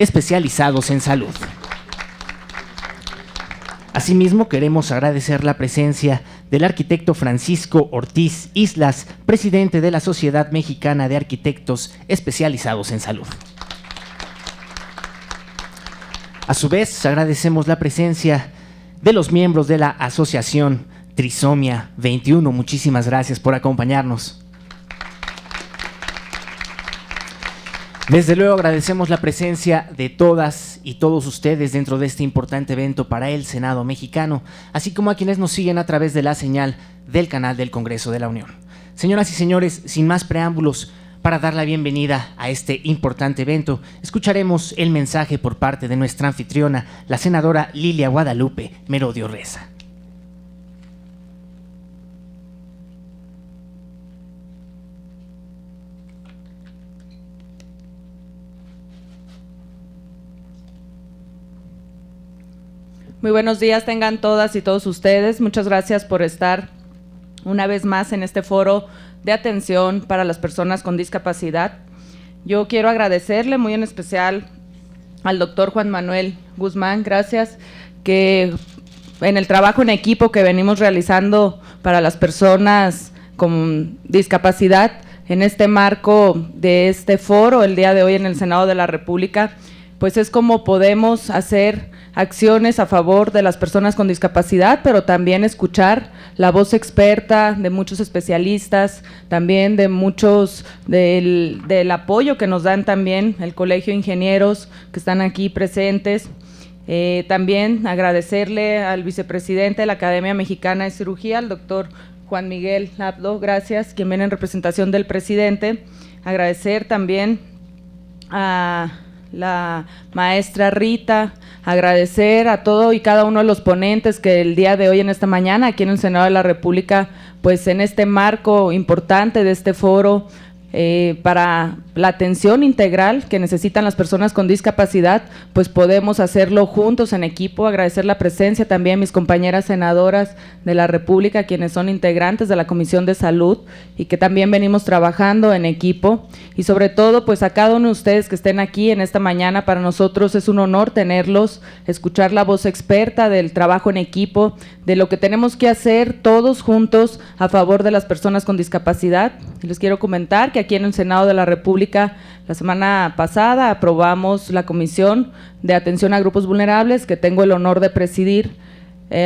especializados en salud. Asimismo, queremos agradecer la presencia del arquitecto Francisco Ortiz Islas, presidente de la Sociedad Mexicana de Arquitectos Especializados en Salud. A su vez, agradecemos la presencia de los miembros de la Asociación Trisomia 21. Muchísimas gracias por acompañarnos. Desde luego agradecemos la presencia de todas y todos ustedes dentro de este importante evento para el Senado mexicano, así como a quienes nos siguen a través de la señal del canal del Congreso de la Unión. Señoras y señores, sin más preámbulos, para dar la bienvenida a este importante evento, escucharemos el mensaje por parte de nuestra anfitriona, la senadora Lilia Guadalupe Merodio Reza. Muy buenos días tengan todas y todos ustedes. Muchas gracias por estar una vez más en este foro de atención para las personas con discapacidad. Yo quiero agradecerle muy en especial al doctor Juan Manuel Guzmán, gracias, que en el trabajo en equipo que venimos realizando para las personas con discapacidad, en este marco de este foro el día de hoy en el Senado de la República, pues es como podemos hacer acciones a favor de las personas con discapacidad, pero también escuchar la voz experta de muchos especialistas, también de muchos del apoyo que nos dan también el Colegio de Ingenieros que están aquí presentes. También agradecerle al vicepresidente de la Academia Mexicana de Cirugía, al doctor Juan Miguel Labdo, gracias, quien viene en representación del presidente. Agradecer también a la maestra Rita, agradecer a todo y cada uno de los ponentes que el día de hoy, en esta mañana, aquí en el Senado de la República, pues en este marco importante de este foro para la atención integral que necesitan las personas con discapacidad, pues podemos hacerlo juntos en equipo. Agradecer la presencia también de mis compañeras senadoras de la República, quienes son integrantes de la Comisión de Salud y que también venimos trabajando en equipo, y sobre todo pues a cada uno de ustedes que estén aquí en esta mañana. Para nosotros es un honor tenerlos, escuchar la voz experta del trabajo en equipo, de lo que tenemos que hacer todos juntos a favor de las personas con discapacidad. Les quiero comentar que aquí en el Senado de la República, la semana pasada aprobamos la Comisión de Atención a Grupos Vulnerables, que tengo el honor de presidir.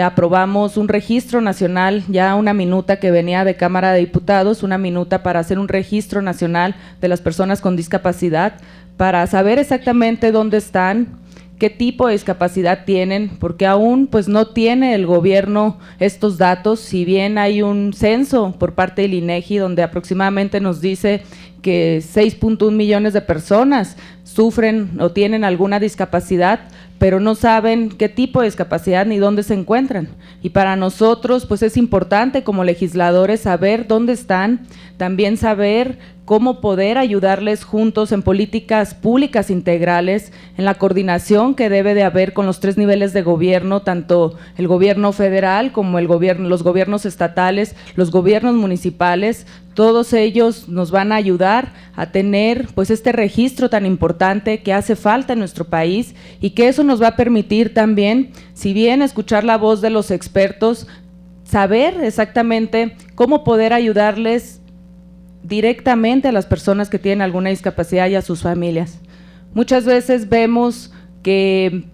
Aprobamos un registro nacional, ya una minuta que venía de Cámara de Diputados, una minuta para hacer un registro nacional de las personas con discapacidad, para saber exactamente dónde están, qué tipo de discapacidad tienen, porque aún pues no tiene el gobierno estos datos. Si bien hay un censo por parte del INEGI donde aproximadamente nos dice que 6.1 millones de personas sufren o tienen alguna discapacidad, pero no saben qué tipo de discapacidad ni dónde se encuentran. Y para nosotros pues es importante como legisladores saber dónde están, también saber cómo poder ayudarles juntos en políticas públicas integrales, en la coordinación que debe de haber con los tres niveles de gobierno, tanto el gobierno federal como los gobiernos estatales, los gobiernos municipales. Todos ellos nos van a ayudar a tener pues este registro tan importante que hace falta en nuestro país, y que eso nos va a permitir también, si bien escuchar la voz de los expertos, saber exactamente cómo poder ayudarles directamente a las personas que tienen alguna discapacidad y a sus familias. Muchas veces vemos que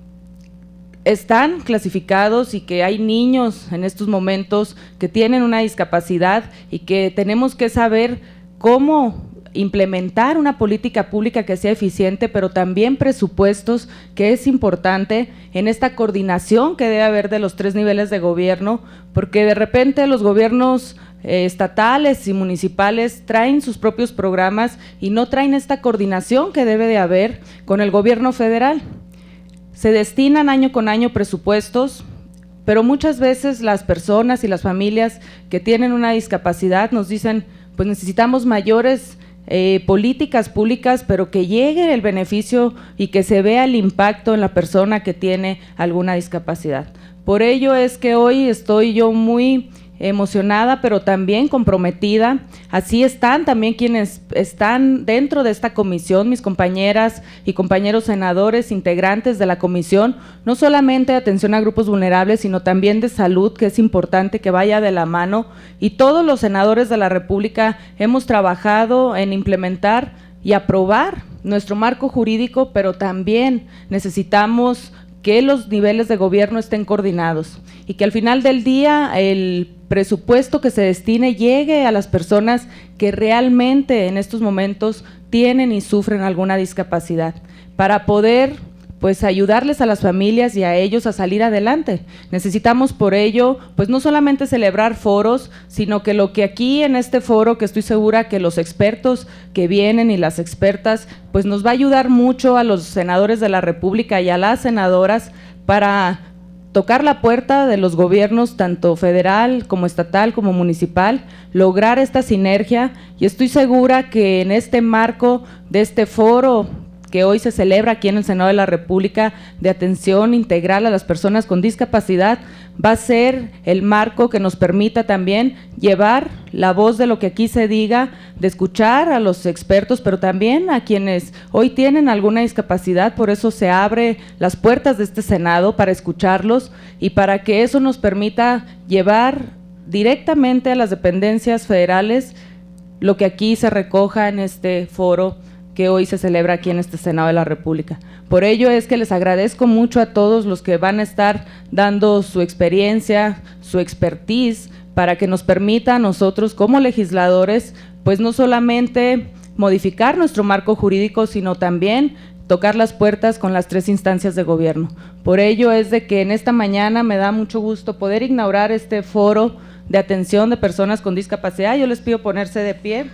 están clasificados y que hay niños en estos momentos que tienen una discapacidad, y que tenemos que saber cómo implementar una política pública que sea eficiente, pero también presupuestos, que es importante en esta coordinación que debe haber de los tres niveles de gobierno, porque de repente los gobiernos estatales y municipales traen sus propios programas y no traen esta coordinación que debe de haber con el gobierno federal. Se destinan año con año presupuestos, pero muchas veces las personas y las familias que tienen una discapacidad nos dicen, pues necesitamos mayores políticas públicas, pero que llegue el beneficio y que se vea el impacto en la persona que tiene alguna discapacidad. Por ello es que hoy estoy yo muy emocionada, pero también comprometida. Así están también quienes están dentro de esta comisión, mis compañeras y compañeros senadores, integrantes de la comisión, no solamente de atención a grupos vulnerables, sino también de salud, que es importante que vaya de la mano. Y todos los senadores de la República hemos trabajado en implementar y aprobar nuestro marco jurídico, pero también necesitamos que los niveles de gobierno estén coordinados y que al final del día el presupuesto que se destine llegue a las personas que realmente en estos momentos tienen y sufren alguna discapacidad, para poder pues ayudarles a las familias y a ellos a salir adelante. Necesitamos por ello pues no solamente celebrar foros, sino que lo que aquí en este foro, que estoy segura que los expertos que vienen y las expertas pues nos va a ayudar mucho a los senadores de la República y a las senadoras para tocar la puerta de los gobiernos tanto federal como estatal como municipal, lograr esta sinergia, y estoy segura que en este marco de este foro que hoy se celebra aquí en el Senado de la República de atención integral a las personas con discapacidad, va a ser el marco que nos permita también llevar la voz de lo que aquí se diga, de escuchar a los expertos, pero también a quienes hoy tienen alguna discapacidad. Por eso se abre las puertas de este Senado para escucharlos y para que eso nos permita llevar directamente a las dependencias federales lo que aquí se recoja en este foro que hoy se celebra aquí en este Senado de la República. Por ello es que les agradezco mucho a todos los que van a estar dando su experiencia, su expertise, para que nos permita a nosotros como legisladores, pues no solamente modificar nuestro marco jurídico, sino también tocar las puertas con las 3 instancias de gobierno. Por ello es de que en esta mañana me da mucho gusto poder inaugurar este foro de atención de personas con discapacidad. Yo les pido ponerse de pie.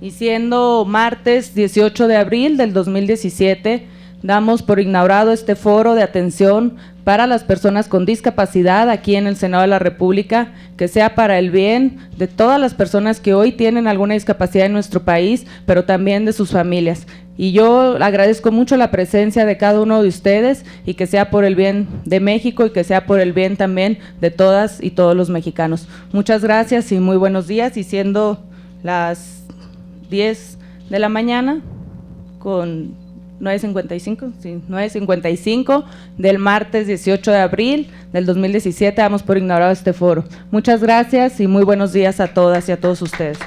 Y siendo martes 18 de abril del 2017, damos por inaugurado este foro de atención para las personas con discapacidad aquí en el Senado de la República, que sea para el bien de todas las personas que hoy tienen alguna discapacidad en nuestro país, pero también de sus familias. Y yo agradezco mucho la presencia de cada uno de ustedes y que sea por el bien de México y que sea por el bien también de todas y todos los mexicanos. Muchas gracias y muy buenos días, y siendo las 10 de la mañana con 9:55, sí, 9:55 del martes 18 de abril del 2017, damos por inaugurado este foro. Muchas gracias y muy buenos días a todas y a todos ustedes.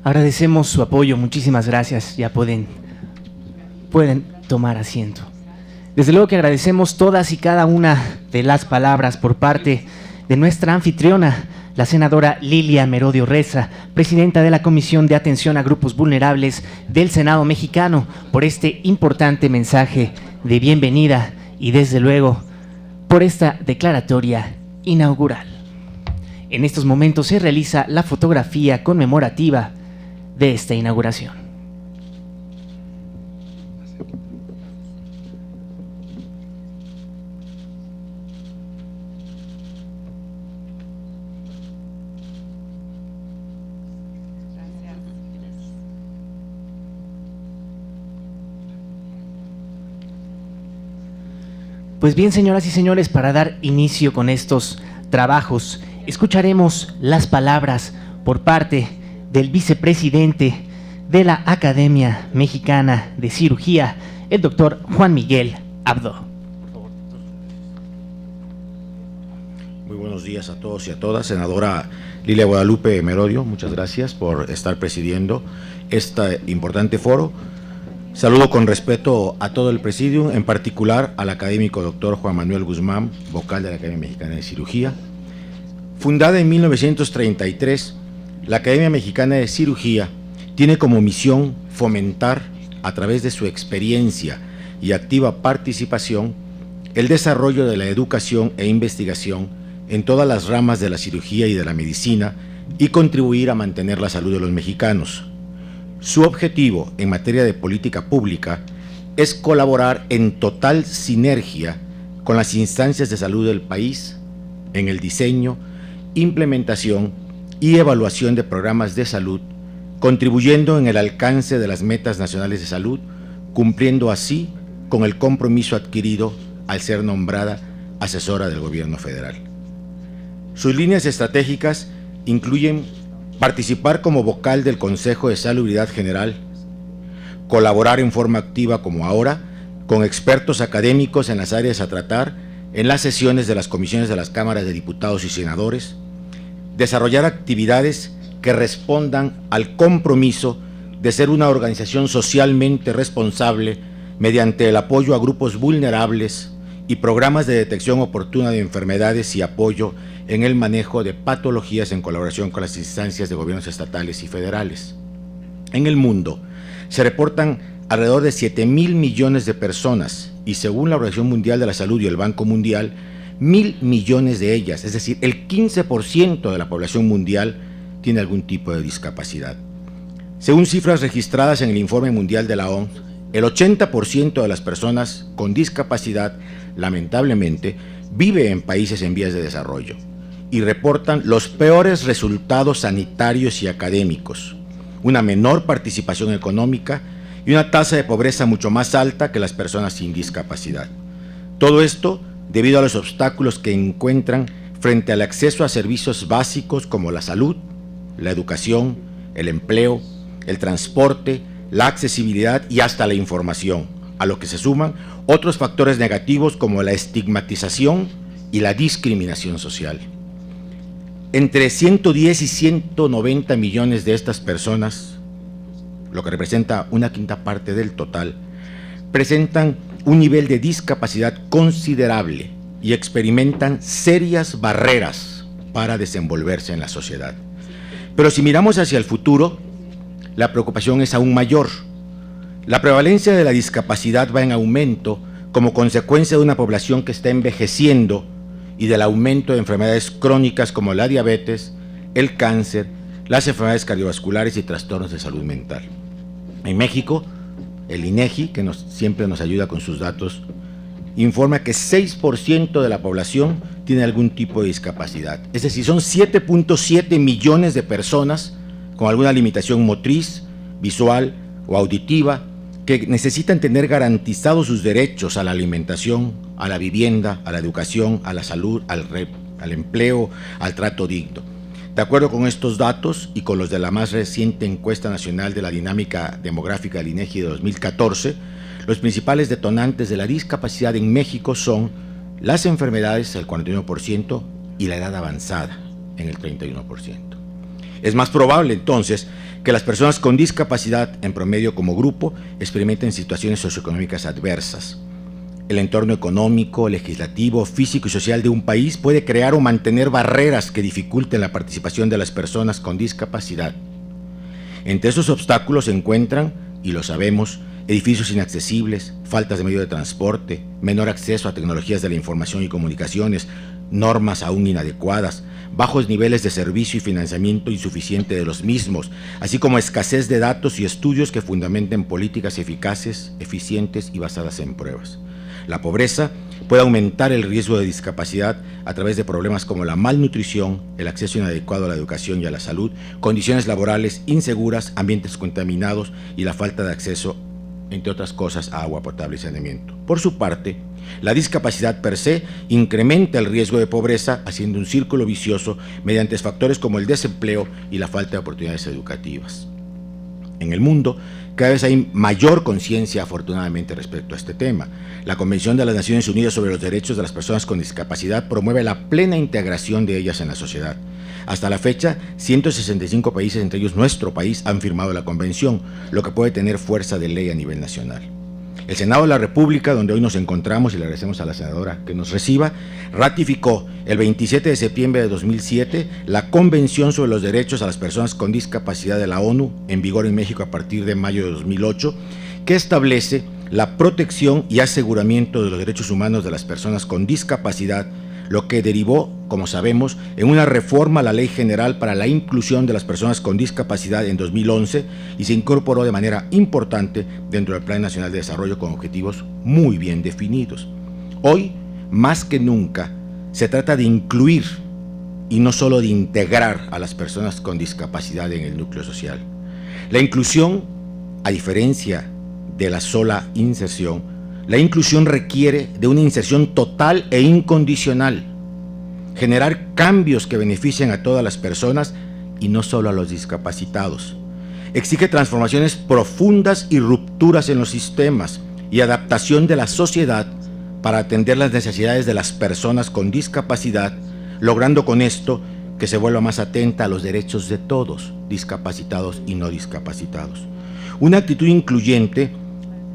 Agradecemos su apoyo, muchísimas gracias. Ya pueden tomar asiento. Desde luego que agradecemos todas y cada una de las palabras por parte de nuestra anfitriona, la senadora Lilia Merodio Reza, presidenta de la Comisión de Atención a Grupos Vulnerables del Senado mexicano, por este importante mensaje de bienvenida y desde luego por esta declaratoria inaugural. En estos momentos se realiza la fotografía conmemorativa de esta inauguración. Pues bien, señoras y señores, para dar inicio con estos trabajos, escucharemos las palabras por parte del vicepresidente de la Academia Mexicana de Cirugía, el doctor Juan Miguel Abdo. Muy buenos días a todos y a todas. Senadora Lilia Guadalupe Merodio, muchas gracias por estar presidiendo este importante foro. Saludo con respeto a todo el presidium, en particular al académico doctor Juan Manuel Guzmán, vocal de la Academia Mexicana de Cirugía. Fundada en 1933, la Academia Mexicana de Cirugía tiene como misión fomentar, a través de su experiencia y activa participación, el desarrollo de la educación e investigación en todas las ramas de la cirugía y de la medicina y contribuir a mantener la salud de los mexicanos. Su objetivo en materia de política pública es colaborar en total sinergia con las instancias de salud del país en el diseño, implementación y evaluación de programas de salud contribuyendo en el alcance de las metas nacionales de salud, cumpliendo así con el compromiso adquirido al ser nombrada asesora del Gobierno federal. Sus líneas estratégicas incluyen participar como vocal del Consejo de Salubridad General, colaborar en forma activa como ahora con expertos académicos en las áreas a tratar en las sesiones de las comisiones de las cámaras de diputados y senadores, desarrollar actividades que respondan al compromiso de ser una organización socialmente responsable mediante el apoyo a grupos vulnerables y programas de detección oportuna de enfermedades y apoyo en el manejo de patologías en colaboración con las instancias de gobiernos estatales y federales. En el mundo se reportan alrededor de 7,000 millones de personas y según la Organización Mundial de la Salud y el Banco Mundial, 1,000 millones de ellas, es decir, el 15% de la población mundial tiene algún tipo de discapacidad. Según cifras registradas en el Informe Mundial de la OMS, el 80% de las personas con discapacidad, lamentablemente, vive en países en vías de desarrollo y reportan los peores resultados sanitarios y académicos, una menor participación económica y una tasa de pobreza mucho más alta que las personas sin discapacidad. Todo esto debido a los obstáculos que encuentran frente al acceso a servicios básicos como la salud, la educación, el empleo, el transporte, la accesibilidad y hasta la información, a lo que se suman otros factores negativos como la estigmatización y la discriminación social. Entre 110 y 190 millones de estas personas, lo que representa una quinta parte del total, presentan un nivel de discapacidad considerable y experimentan serias barreras para desenvolverse en la sociedad. Pero si miramos hacia el futuro, la preocupación es aún mayor. La prevalencia de la discapacidad va en aumento como consecuencia de una población que está envejeciendo y del aumento de enfermedades crónicas como la diabetes, el cáncer, las enfermedades cardiovasculares y trastornos de salud mental. En México, el INEGI, que siempre nos ayuda con sus datos, informa que 6% de la población tiene algún tipo de discapacidad. Es decir, son 7.7 millones de personas con alguna limitación motriz, visual o auditiva que necesitan tener garantizados sus derechos a la alimentación, a la vivienda, a la educación, a la salud, al empleo, al trato digno. De acuerdo con estos datos y con los de la más reciente encuesta nacional de la dinámica demográfica del INEGI de 2014, los principales detonantes de la discapacidad en México son las enfermedades, el 41%, y la edad avanzada, en el 31%. Es más probable, entonces, que las personas con discapacidad, en promedio como grupo, experimenten situaciones socioeconómicas adversas. El entorno económico, legislativo, físico y social de un país puede crear o mantener barreras que dificulten la participación de las personas con discapacidad. Entre esos obstáculos se encuentran, y lo sabemos, edificios inaccesibles, faltas de medio de transporte, menor acceso a tecnologías de la información y comunicaciones, normas aún inadecuadas, bajos niveles de servicio y financiamiento insuficiente de los mismos, así como escasez de datos y estudios que fundamenten políticas eficaces, eficientes y basadas en pruebas. La pobreza puede aumentar el riesgo de discapacidad a través de problemas como la malnutrición, el acceso inadecuado a la educación y a la salud, condiciones laborales inseguras, ambientes contaminados y la falta de acceso, entre otras cosas, a agua potable y saneamiento. Por su parte, la discapacidad per se incrementa el riesgo de pobreza, haciendo un círculo vicioso mediante factores como el desempleo y la falta de oportunidades educativas. En el mundo, cada vez hay mayor conciencia, afortunadamente, respecto a este tema. La Convención de las Naciones Unidas sobre los Derechos de las Personas con Discapacidad promueve la plena integración de ellas en la sociedad. Hasta la fecha, 165 países, entre ellos nuestro país, han firmado la Convención, lo que puede tener fuerza de ley a nivel nacional. El Senado de la República, donde hoy nos encontramos, y le agradecemos a la senadora que nos reciba, ratificó el 27 de septiembre de 2007 la Convención sobre los Derechos a las Personas con Discapacidad de la ONU, en vigor en México a partir de mayo de 2008, que establece la protección y aseguramiento de los derechos humanos de las personas con discapacidad, lo que derivó, como sabemos, en una reforma a la Ley General para la Inclusión de las Personas con Discapacidad en 2011 y se incorporó de manera importante dentro del Plan Nacional de Desarrollo con objetivos muy bien definidos. Hoy, más que nunca, se trata de incluir y no solo de integrar a las personas con discapacidad en el núcleo social. La inclusión, a diferencia de la sola inserción, la inclusión requiere de una inserción total e incondicional, generar cambios que beneficien a todas las personas y no solo a los discapacitados. Exige transformaciones profundas y rupturas en los sistemas y adaptación de la sociedad para atender las necesidades de las personas con discapacidad, logrando con esto que se vuelva más atenta a los derechos de todos, discapacitados y no discapacitados. Una actitud incluyente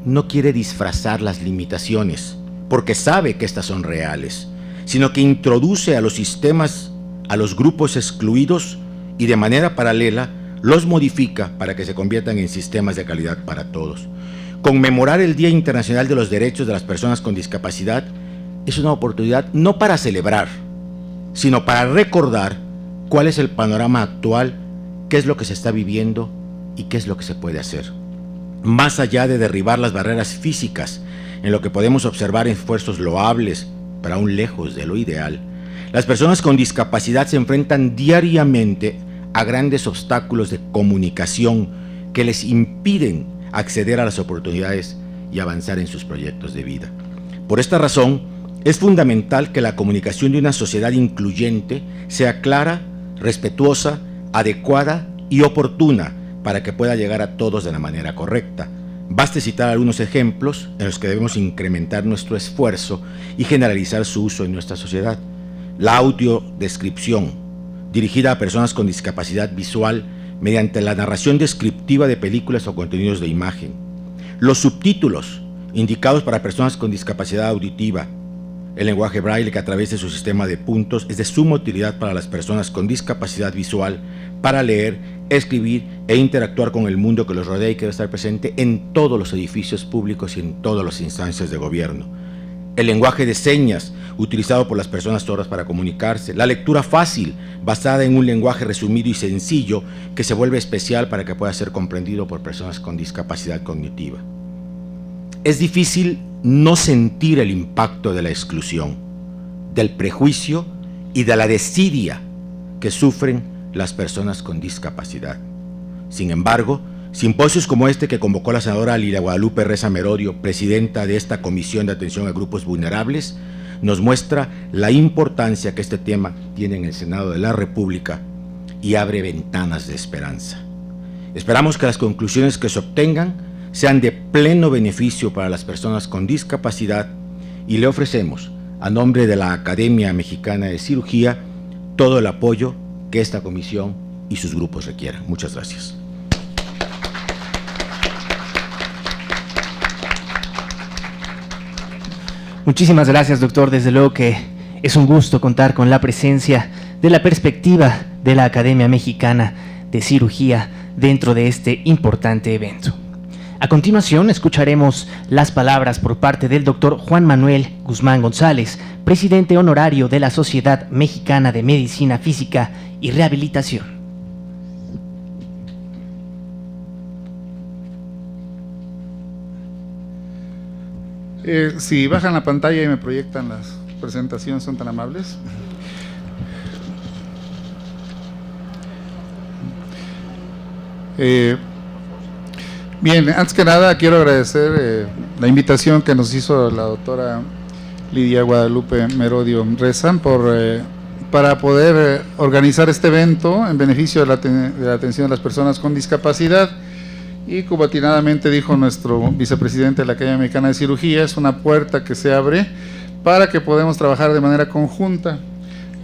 no quiere disfrazar las limitaciones, porque sabe que estas son reales, sino que introduce a los sistemas, a los grupos excluidos y de manera paralela los modifica para que se conviertan en sistemas de calidad para todos. Conmemorar el Día Internacional de los Derechos de las Personas con Discapacidad es una oportunidad no para celebrar, sino para recordar cuál es el panorama actual, qué es lo que se está viviendo y qué es lo que se puede hacer. Más allá de derribar las barreras físicas, en lo que podemos observar esfuerzos loables, pero aún lejos de lo ideal, las personas con discapacidad se enfrentan diariamente a grandes obstáculos de comunicación que les impiden acceder a las oportunidades y avanzar en sus proyectos de vida. Por esta razón, es fundamental que la comunicación de una sociedad incluyente sea clara, respetuosa, adecuada y oportuna para que pueda llegar a todos de la manera correcta. Baste citar algunos ejemplos en los que debemos incrementar nuestro esfuerzo y generalizar su uso en nuestra sociedad. La audiodescripción, dirigida a personas con discapacidad visual mediante la narración descriptiva de películas o contenidos de imagen. Los subtítulos, indicados para personas con discapacidad auditiva. El lenguaje braille, que a través de su sistema de puntos es de suma utilidad para las personas con discapacidad visual para leer, escribir e interactuar con el mundo que los rodea y que debe estar presente en todos los edificios públicos y en todas las instancias de gobierno. El lenguaje de señas, utilizado por las personas sordas para comunicarse. La lectura fácil, basada en un lenguaje resumido y sencillo que se vuelve especial para que pueda ser comprendido por personas con discapacidad cognitiva. Es difícil no sentir el impacto de la exclusión, del prejuicio y de la desidia que sufren las personas con discapacidad. Sin embargo, simposios como este que convocó la senadora Lilia Guadalupe Reza Merodio, presidenta de esta Comisión de Atención a Grupos Vulnerables, nos muestra la importancia que este tema tiene en el Senado de la República y abre ventanas de esperanza. Esperamos que las conclusiones que se obtengan sean de pleno beneficio para las personas con discapacidad y le ofrecemos, a nombre de la Academia Mexicana de Cirugía, todo el apoyo que esta comisión y sus grupos requieran. Muchas gracias. Muchísimas gracias, doctor. Desde luego que es un gusto contar con la presencia de la perspectiva de la Academia Mexicana de Cirugía dentro de este importante evento. A continuación, escucharemos las palabras por parte del doctor Juan Manuel Guzmán González, presidente honorario de la Sociedad Mexicana de Medicina Física y Rehabilitación. Si bajan la pantalla y me proyectan las presentaciones, son tan amables. Bien, antes que nada quiero agradecer la invitación que nos hizo la doctora Lilia Guadalupe Merodio Reza para poder organizar este evento en beneficio de la atención de las personas con discapacidad. Y como atinadamente dijo nuestro vicepresidente de la Academia Mexicana de Cirugía, es una puerta que se abre para que podamos trabajar de manera conjunta.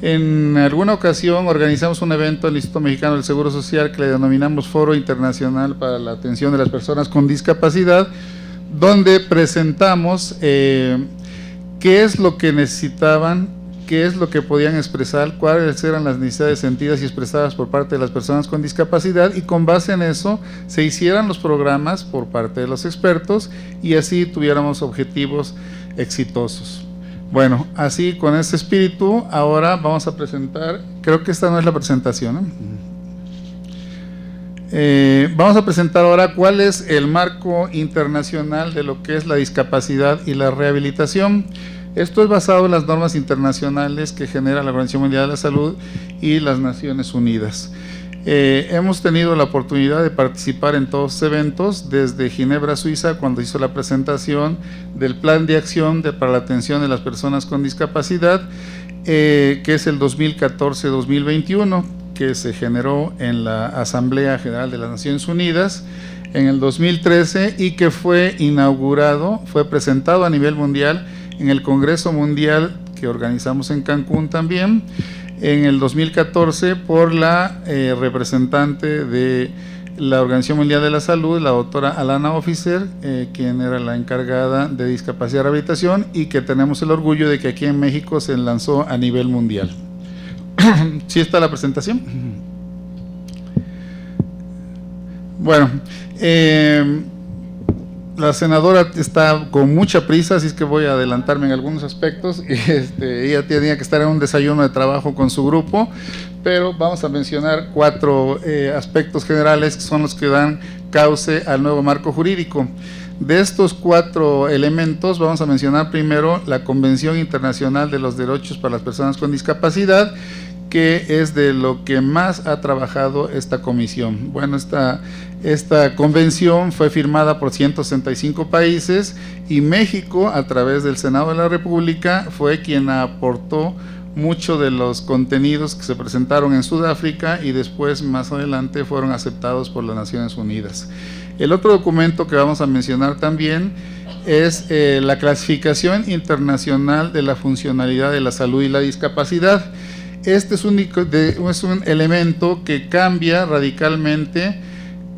En alguna ocasión organizamos un evento en el Instituto Mexicano del Seguro Social que le denominamos Foro Internacional para la Atención de las Personas con Discapacidad, donde presentamos qué es lo que necesitaban, qué es lo que podían expresar, cuáles eran las necesidades sentidas y expresadas por parte de las personas con discapacidad, y con base en eso se hicieran los programas por parte de los expertos y así tuviéramos objetivos exitosos. Bueno, así con este espíritu, ahora vamos a presentar, creo que esta no es la presentación, ¿no? Vamos a presentar ahora cuál es el marco internacional de lo que es la discapacidad y la rehabilitación. Esto es basado en las normas internacionales que genera la Organización Mundial de la Salud y las Naciones Unidas. Hemos tenido la oportunidad de participar en todos los eventos, desde Ginebra, Suiza, cuando hizo la presentación del Plan de Acción para la Atención de las Personas con Discapacidad, que es el 2014-2021, que se generó en la Asamblea General de las Naciones Unidas en el 2013 y que fue inaugurado, fue presentado a nivel mundial en el Congreso Mundial que organizamos en Cancún también, en el 2014 por la representante de la Organización Mundial de la Salud, la doctora Alana Officer, quien era la encargada de discapacidad y rehabilitación, y que tenemos el orgullo de que aquí en México se lanzó a nivel mundial. ¿Sí está la presentación? Bueno, la senadora está con mucha prisa, así es que voy a adelantarme en algunos aspectos. Ella tenía que estar en un desayuno de trabajo con su grupo, pero vamos a mencionar 4 aspectos generales que son los que dan cauce al nuevo marco jurídico. De estos 4 elementos vamos a mencionar primero la Convención Internacional de los Derechos para las Personas con Discapacidad, que es de lo que más ha trabajado esta comisión. Bueno, esta convención fue firmada por 165 países y México, a través del Senado de la República, fue quien aportó muchos de los contenidos que se presentaron en Sudáfrica y después, más adelante, fueron aceptados por las Naciones Unidas. El otro documento que vamos a mencionar también es la Clasificación Internacional de la Funcionalidad de la Salud y la Discapacidad. Este es un elemento que cambia radicalmente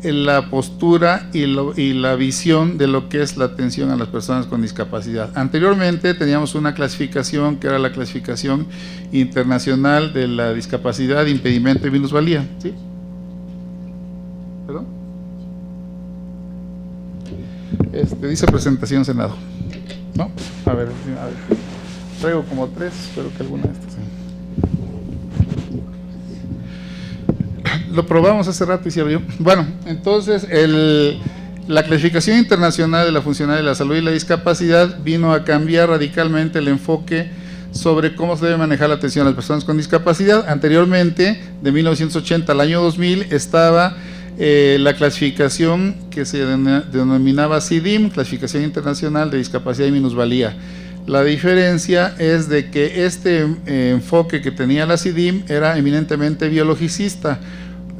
la postura y la visión de lo que es la atención a las personas con discapacidad. Anteriormente teníamos una clasificación que era la Clasificación Internacional de la Discapacidad, Impedimento y Minusvalía. ¿Sí? ¿Perdón? Dice presentación Senado. ¿No? A ver. Traigo como 3, espero que alguna de estas. Lo probamos hace rato y se abrió. Bueno, entonces la Clasificación Internacional de la Funcionalidad de la Salud y la Discapacidad vino a cambiar radicalmente el enfoque sobre cómo se debe manejar la atención a las personas con discapacidad. Anteriormente, de 1980 al año 2000, estaba la clasificación que se denominaba CIDIM, Clasificación Internacional de Discapacidad y Minusvalía. La diferencia es de que este enfoque que tenía la CIDIM era eminentemente biologicista.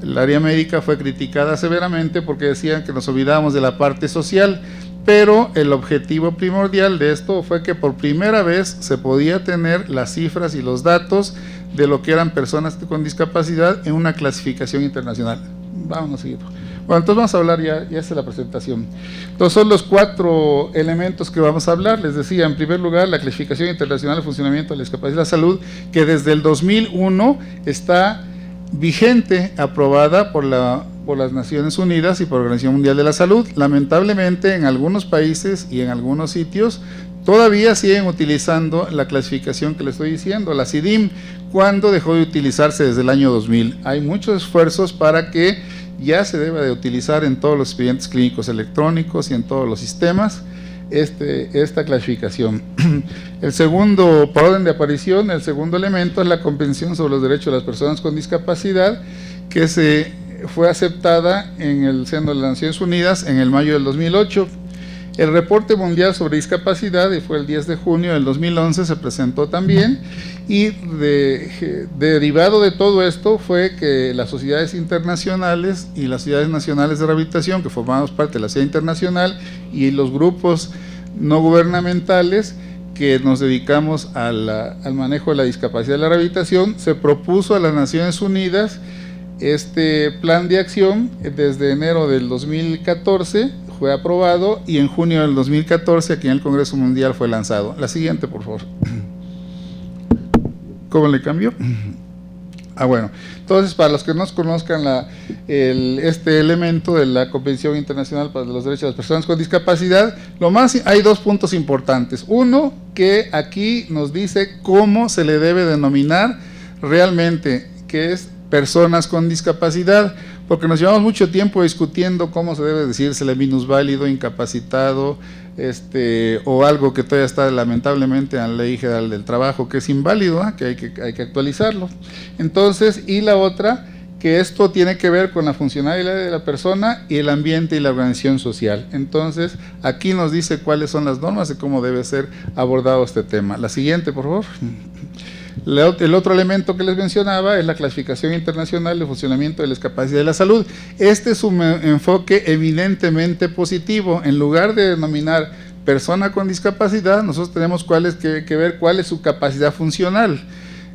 El área médica fue criticada severamente porque decían que nos olvidábamos de la parte social, pero el objetivo primordial de esto fue que por primera vez se podía tener las cifras y los datos de lo que eran personas con discapacidad en una clasificación internacional. Vamos a seguir. Bueno, entonces vamos a hablar, ya es la presentación. Entonces son los 4 elementos que vamos a hablar. Les decía, en primer lugar, la Clasificación Internacional de Funcionamiento de la Discapacidad y la Salud, que desde el 2001 está vigente, aprobada por las Naciones Unidas y por la Organización Mundial de la Salud. Lamentablemente, en algunos países y en algunos sitios todavía siguen utilizando la clasificación que les estoy diciendo, la CIDIM, cuando dejó de utilizarse desde el año 2000. Hay muchos esfuerzos para que ya se deba de utilizar en todos los expedientes clínicos electrónicos y en todos los sistemas esta clasificación. El segundo, por orden de aparición, el segundo elemento es la Convención sobre los Derechos de las Personas con Discapacidad, que fue aceptada en el seno de las Naciones Unidas en el mayo del 2008. El Reporte Mundial sobre Discapacidad, y fue el 10 de junio del 2011, se presentó también, y derivado de todo esto fue que las sociedades internacionales y las sociedades nacionales de rehabilitación, que formamos parte de la sociedad internacional, y los grupos no gubernamentales que nos dedicamos al manejo de la discapacidad y la rehabilitación, se propuso a las Naciones Unidas este plan de acción. Desde enero del 2014 fue aprobado y en junio del 2014 aquí en el Congreso Mundial fue lanzado. La siguiente, por favor. ¿Cómo le cambio? Bueno, entonces para los que no conozcan este elemento de la Convención Internacional para los Derechos de las Personas con Discapacidad, hay 2 puntos importantes. Uno, que aquí nos dice cómo se le debe denominar realmente, que es personas con discapacidad, porque nos llevamos mucho tiempo discutiendo cómo se debe decírsele minusválido, incapacitado, o algo que todavía está lamentablemente en la Ley General del Trabajo, que es inválido, que hay que actualizarlo. Entonces, y la otra, que esto tiene que ver con la funcionalidad de la persona y el ambiente y la organización social. Entonces, aquí nos dice cuáles son las normas de cómo debe ser abordado este tema. La siguiente, por favor. El otro elemento que les mencionaba es la clasificación internacional de funcionamiento de la discapacidad de la salud. Este es un enfoque eminentemente positivo. En lugar de denominar persona con discapacidad, nosotros tenemos que ver cuál es su capacidad funcional.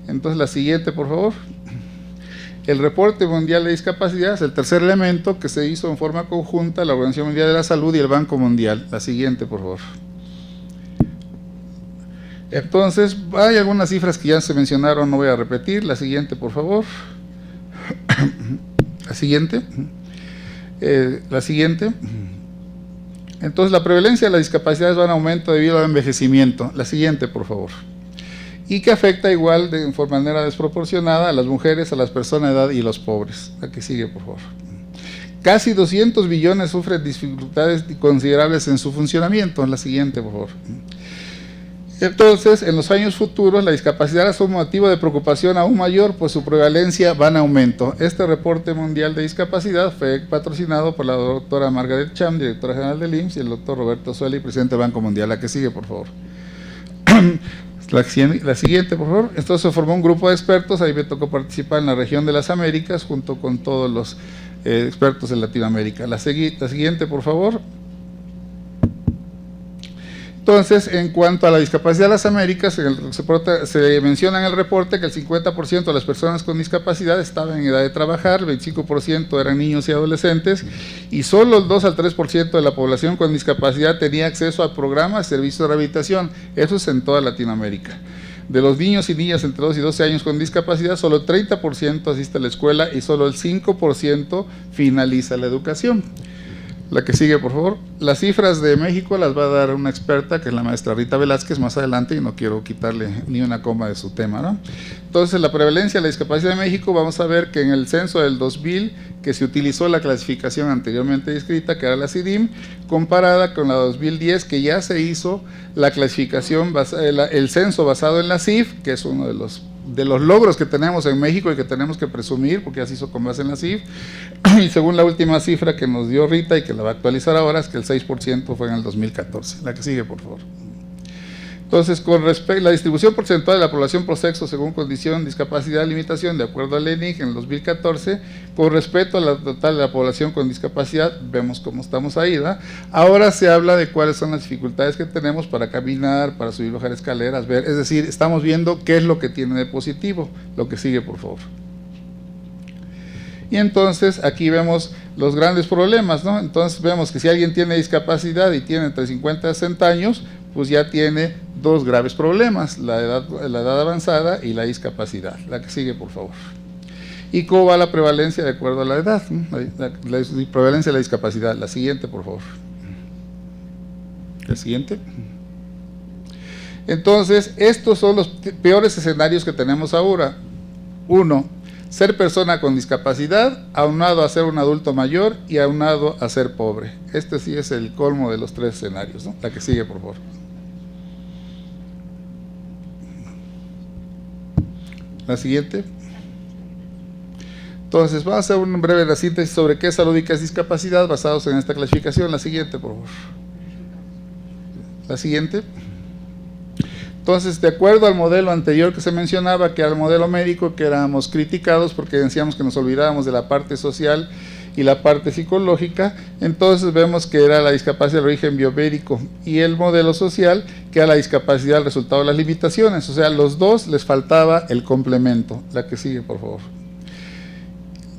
Entonces, la siguiente, por favor. El Reporte Mundial de Discapacidad es el tercer elemento que se hizo en forma conjunta la Organización Mundial de la Salud y el Banco Mundial. La siguiente, por favor. Entonces, hay algunas cifras que ya se mencionaron, no voy a repetir. La siguiente, por favor. La siguiente. La siguiente. Entonces, la prevalencia de las discapacidades va en aumento debido al envejecimiento. La siguiente, por favor. Y que afecta igual de manera desproporcionada a las mujeres, a las personas de edad y los pobres. La que sigue, por favor. Casi 200 billones sufren dificultades considerables en su funcionamiento. La siguiente, por favor. Entonces, en los años futuros, la discapacidad es un motivo de preocupación aún mayor, pues su prevalencia va en aumento. Este reporte mundial de discapacidad fue patrocinado por la doctora Margaret Cham, directora general del IMSS, y el doctor Roberto Sueli, presidente del Banco Mundial. La que sigue, por favor. La siguiente, por favor. Entonces se formó un grupo de expertos, ahí me tocó participar en la región de las Américas, junto con todos los expertos de Latinoamérica. La siguiente, por favor. Entonces, en cuanto a la discapacidad de las Américas, se menciona en el reporte que el 50% de las personas con discapacidad estaban en edad de trabajar, el 25% eran niños y adolescentes, y solo el 2 al 3% de la población con discapacidad tenía acceso a programas, servicios de rehabilitación. Eso es en toda Latinoamérica. De los niños y niñas entre 2 y 12 años con discapacidad, solo el 30% asiste a la escuela y solo el 5% finaliza la educación. La que sigue, por favor. Las cifras de México las va a dar una experta, que es la maestra Rita Velázquez, más adelante, y no quiero quitarle ni una coma de su tema, ¿no? Entonces, la prevalencia de la discapacidad de México, vamos a ver que en el censo del 2000, que se utilizó la clasificación anteriormente descrita, que era la CIDIM, comparada con la 2010, que ya se hizo la clasificación, el censo basado en la CIF, que es uno de los logros que tenemos en México y que tenemos que presumir, porque ya se hizo con base en la CIF, y según la última cifra que nos dio Rita y que la va a actualizar ahora, es que el 6% fue en el 2014. La que sigue, por favor. Entonces, con respecto a la distribución porcentual de la población por sexo según condición, discapacidad, limitación, de acuerdo al ENIC en el 2014, con respecto a la total de la población con discapacidad, vemos cómo estamos ahí, ¿verdad? Ahora se habla de cuáles son las dificultades que tenemos para caminar, para subir y bajar escaleras, ver, es decir, estamos viendo qué es lo que tiene de positivo. Lo que sigue, por favor. Y entonces aquí vemos los grandes problemas, ¿no? Entonces vemos que si alguien tiene discapacidad y tiene entre 50 y 60 años, pues ya tiene dos graves problemas, la edad avanzada y la discapacidad. La que sigue, por favor. ¿Y cómo va la prevalencia de acuerdo a la edad? La prevalencia de la discapacidad. La siguiente, por favor. La siguiente. Entonces, estos son los peores escenarios que tenemos ahora. 1. Ser persona con discapacidad, aunado a ser un adulto mayor y aunado a ser pobre. Este sí es el colmo de los tres escenarios, ¿no? La que sigue, por favor. La siguiente. Entonces, vamos a hacer una breve síntesis sobre qué es salud y qué es discapacidad, basados en esta clasificación. La siguiente, por favor. La siguiente. Entonces, de acuerdo al modelo anterior que se mencionaba, que era el modelo médico, que éramos criticados porque decíamos que nos olvidábamos de la parte social y la parte psicológica, entonces vemos que era la discapacidad de origen biomédico, y el modelo social, que era la discapacidad al resultado de las limitaciones. O sea, los dos les faltaba el complemento. La que sigue, por favor.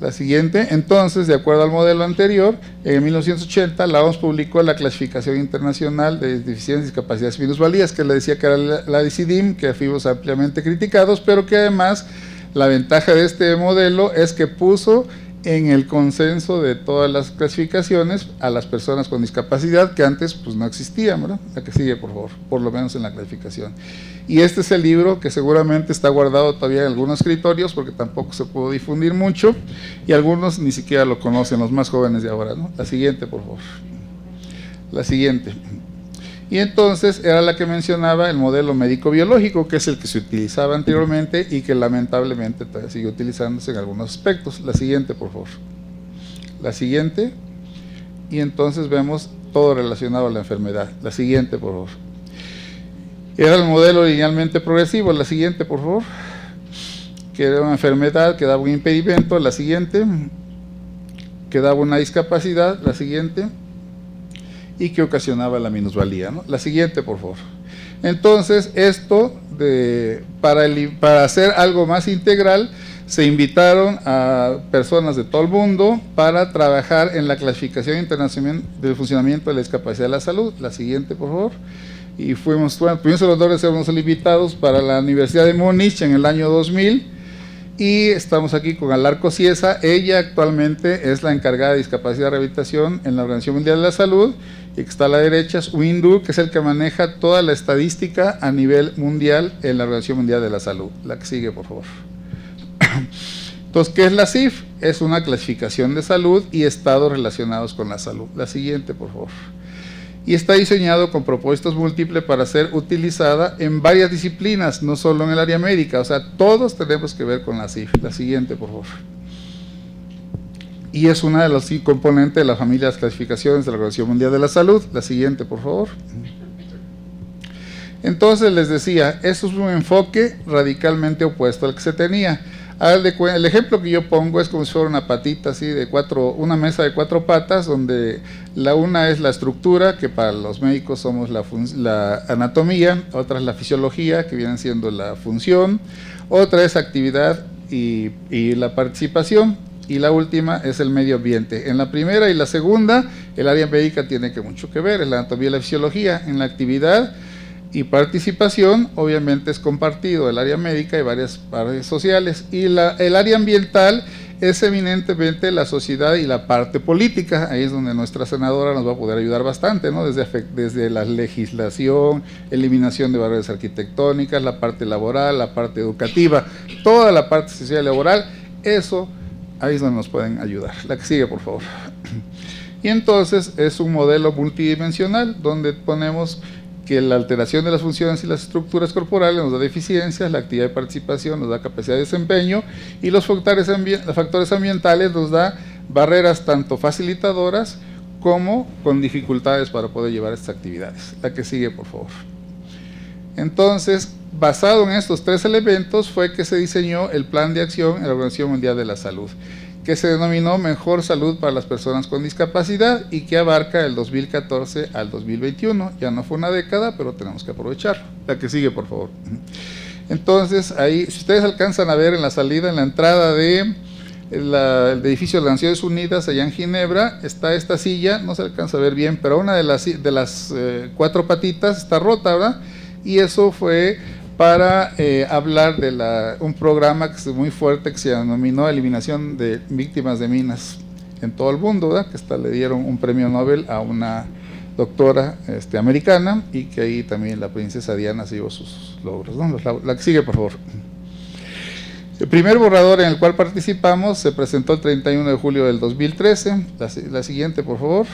La siguiente. Entonces, de acuerdo al modelo anterior, en 1980 la OMS publicó la clasificación internacional de deficiencias, discapacidades y minusvalías, que le decía que era la DICIDIM, que fuimos ampliamente criticados, pero que además la ventaja de este modelo es que puso en el consenso de todas las clasificaciones a las personas con discapacidad, que antes pues no existían, ¿verdad? La que sigue, por favor, por lo menos en la clasificación. Y este es el libro que seguramente está guardado todavía en algunos escritorios, porque tampoco se pudo difundir mucho, y algunos ni siquiera lo conocen, los más jóvenes de ahora, ¿no? La siguiente, por favor. La siguiente. Y entonces era la que mencionaba el modelo médico-biológico, que es el que se utilizaba anteriormente y que lamentablemente todavía sigue utilizándose en algunos aspectos. La siguiente, por favor. La siguiente. Y entonces vemos todo relacionado a la enfermedad. La siguiente, por favor. Era el modelo linealmente progresivo. La siguiente, por favor. Que era una enfermedad que daba un impedimento. La siguiente. Que daba una discapacidad. La siguiente. Y que ocasionaba la minusvalía, ¿no? La siguiente, por favor. Entonces, para hacer algo más integral, se invitaron a personas de todo el mundo para trabajar en la clasificación internacional del funcionamiento de la discapacidad de la salud. La siguiente, por favor. Y tuvimos el honor de ser unos invitados para la Universidad de Múnich en el año 2000. Y estamos aquí con Alarco Ciesa. Ella actualmente es la encargada de discapacidad y rehabilitación en la Organización Mundial de la Salud, y que está a la derecha es Windu, que es el que maneja toda la estadística a nivel mundial en la Organización Mundial de la Salud. La que sigue, por favor. Entonces, ¿qué es la CIF? Es una clasificación de salud y estados relacionados con la salud. La siguiente, por favor. Y está diseñado con propósitos múltiples para ser utilizada en varias disciplinas, no solo en el área médica. O sea, todos tenemos que ver con la CIF. La siguiente, por favor. Y es una de los componentes de la familia de las clasificaciones de la Organización Mundial de la Salud. La siguiente, por favor. Entonces, les decía, eso es un enfoque radicalmente opuesto al que se tenía. El ejemplo que yo pongo es como si fuera una patita así una mesa de 4 patas, donde una es la estructura, que para los médicos somos la anatomía, otra es la fisiología, que viene siendo la función, otra es actividad y la participación, y la última es el medio ambiente. En la primera y la segunda, el área médica tiene mucho que ver, es la anatomía y la fisiología. En la actividad y participación, obviamente es compartido el área médica y varias áreas sociales, y el área ambiental es eminentemente la sociedad y la parte política. Ahí es donde nuestra senadora nos va a poder ayudar bastante, ¿no? Desde la legislación, eliminación de barreras arquitectónicas, la parte laboral, la parte educativa, toda la parte social y laboral, eso ahí es donde nos pueden ayudar. La que sigue, por favor. Y entonces es un modelo multidimensional donde ponemos que la alteración de las funciones y las estructuras corporales nos da deficiencias, la actividad de participación nos da capacidad de desempeño, y los factores ambientales nos da barreras tanto facilitadoras como con dificultades para poder llevar estas actividades. La que sigue, por favor. Entonces, basado en estos 3 elementos fue que se diseñó el Plan de Acción en la Organización Mundial de la Salud, que se denominó Mejor Salud para las Personas con Discapacidad y que abarca el 2014 al 2021. Ya no fue una década, pero tenemos que aprovecharlo. La que sigue, por favor. Entonces, ahí, si ustedes alcanzan a ver en la salida, en la entrada del edificio de las Naciones Unidas, allá en Ginebra, está esta silla, no se alcanza a ver bien, pero una de las 4 patitas está rota, ¿verdad? Y eso fue para hablar de un programa que es muy fuerte que se denominó Eliminación de Víctimas de Minas en todo el mundo, ¿verdad? Que le dieron un premio Nobel a una doctora americana, y que ahí también la princesa Diana se llevó sus logros, ¿no? La que sigue, por favor. El primer borrador en el cual participamos se presentó el 31 de julio del 2013. La siguiente, por favor.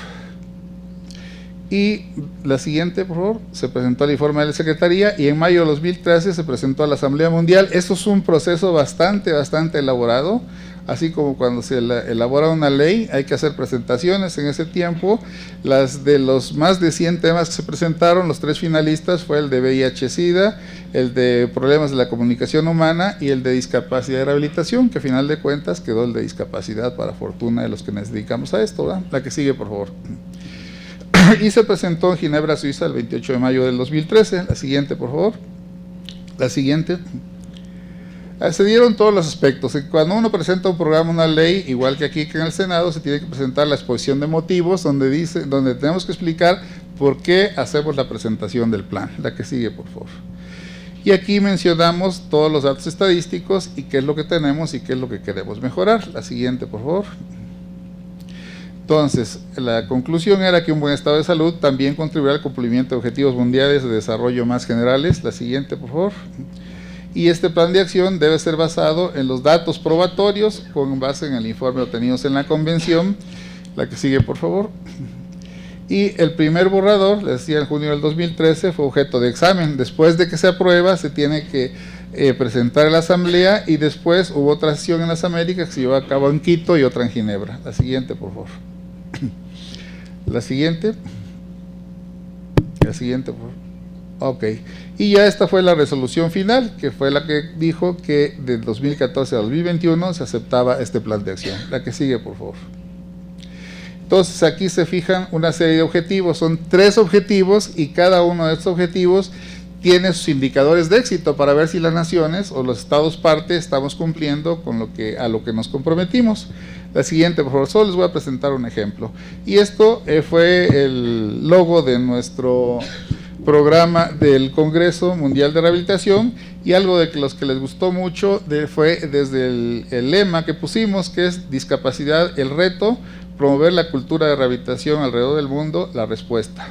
Y la siguiente, por favor, se presentó el informe de la Secretaría, y en mayo de 2013 se presentó a la Asamblea Mundial. Eso es un proceso bastante elaborado, así como cuando se elabora una ley, hay que hacer presentaciones. En ese tiempo, de los más de 100 temas que se presentaron, los 3 finalistas fue el de VIH-Sida, el de problemas de la comunicación humana y el de discapacidad y rehabilitación, que a final de cuentas quedó el de discapacidad, para fortuna de los que nos dedicamos a esto, ¿verdad? La que sigue, por favor. Y se presentó en Ginebra, Suiza, el 28 de mayo del 2013. La siguiente, por favor. La siguiente. Se dieron todos los aspectos. Cuando uno presenta un programa, una ley, igual que aquí que en el Senado, se tiene que presentar la exposición de motivos, donde tenemos que explicar por qué hacemos la presentación del plan. La que sigue, por favor. Y aquí mencionamos todos los datos estadísticos y qué es lo que tenemos y qué es lo que queremos mejorar. La siguiente, por favor. Entonces, la conclusión era que un buen estado de salud también contribuirá al cumplimiento de objetivos mundiales de desarrollo más generales. La siguiente, por favor. Y este plan de acción debe ser basado en los datos probatorios con base en el informe obtenidos en la convención. La que sigue, por favor. Y el primer borrador, les decía, en junio del 2013, fue objeto de examen. Después de que se aprueba, se tiene que presentar en la Asamblea, y después hubo otra sesión en las Américas que se llevó a cabo en Quito y otra en Ginebra. La siguiente, por favor. La siguiente. La siguiente, por favor. Ok. Y ya esta fue la resolución final, que fue la que dijo que de 2014 a 2021 se aceptaba este plan de acción. La que sigue, por favor. Entonces aquí se fijan una serie de objetivos, son 3 objetivos, y cada uno de estos objetivos tiene sus indicadores de éxito para ver si las naciones o los estados parte estamos cumpliendo con a lo que nos comprometimos. La siguiente, por favor, solo les voy a presentar un ejemplo. Y esto fue el logo de nuestro programa del Congreso Mundial de Rehabilitación, y algo de los que les gustó mucho fue desde el lema que pusimos, que es discapacidad, el reto, promover la cultura de rehabilitación alrededor del mundo, la respuesta.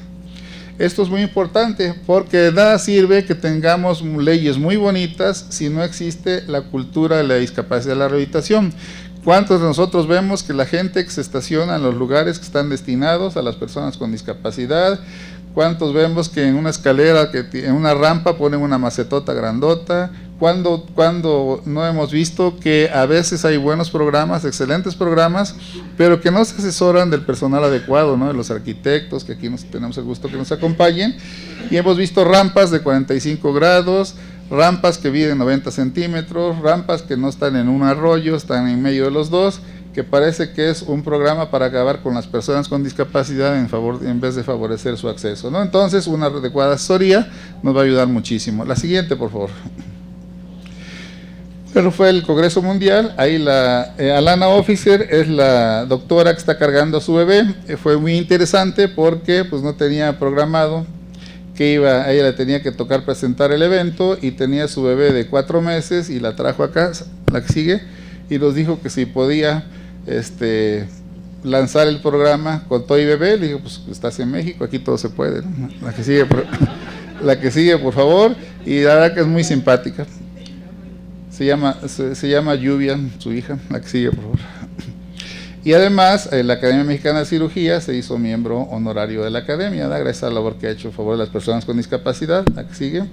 Esto es muy importante porque de nada sirve que tengamos leyes muy bonitas si no existe la cultura de la discapacidad de la rehabilitación. ¿Cuántos de nosotros vemos que la gente que se estaciona en los lugares que están destinados a las personas con discapacidad? ¿Cuántos vemos que en una escalera, en una rampa ponen una macetota grandota? ¿Cuándo no hemos visto que a veces hay buenos programas, excelentes programas, pero que no se asesoran del personal adecuado, ¿no? De los arquitectos, que aquí tenemos el gusto que nos acompañen, y hemos visto rampas de 45 grados, rampas que miden 90 centímetros, rampas que no están en un arroyo, están en medio de los dos, que parece que es un programa para acabar con las personas con discapacidad en vez de favorecer su acceso, ¿no? Entonces, una adecuada asesoría nos va a ayudar muchísimo. La siguiente, por favor. Pero fue el Congreso Mundial, ahí la Alana Officer es la doctora que está cargando a su bebé. Fue muy interesante porque pues no tenía programado que a ella le tenía que tocar presentar el evento, y tenía su bebé de 4 meses y la trajo acá, la que sigue, y nos dijo que si podía lanzar el programa con todo y bebé. Le digo, pues estás en México, aquí todo se puede, ¿no? La que sigue, por favor, y la verdad que es muy simpática. Se llama Lluvia, su hija. La que sigue, por favor. Y además, la Academia Mexicana de Cirugía se hizo miembro honorario de la Academia, ¿verdad? Gracias a la labor que ha hecho a favor de las personas con discapacidad. La que sigue.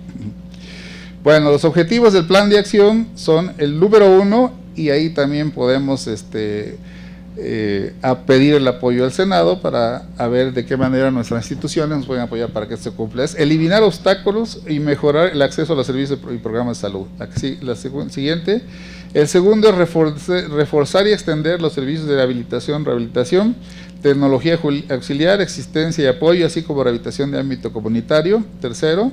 Bueno, los objetivos del plan de acción son el número 1, y ahí también podemos a pedir el apoyo al Senado para ver de qué manera nuestras instituciones nos pueden apoyar para que esto se cumpla. Es eliminar obstáculos y mejorar el acceso a los servicios y programas de salud. La siguiente. El segundo es reforzar y extender los servicios de rehabilitación, tecnología auxiliar, existencia y apoyo, así como rehabilitación de ámbito comunitario. Tercero.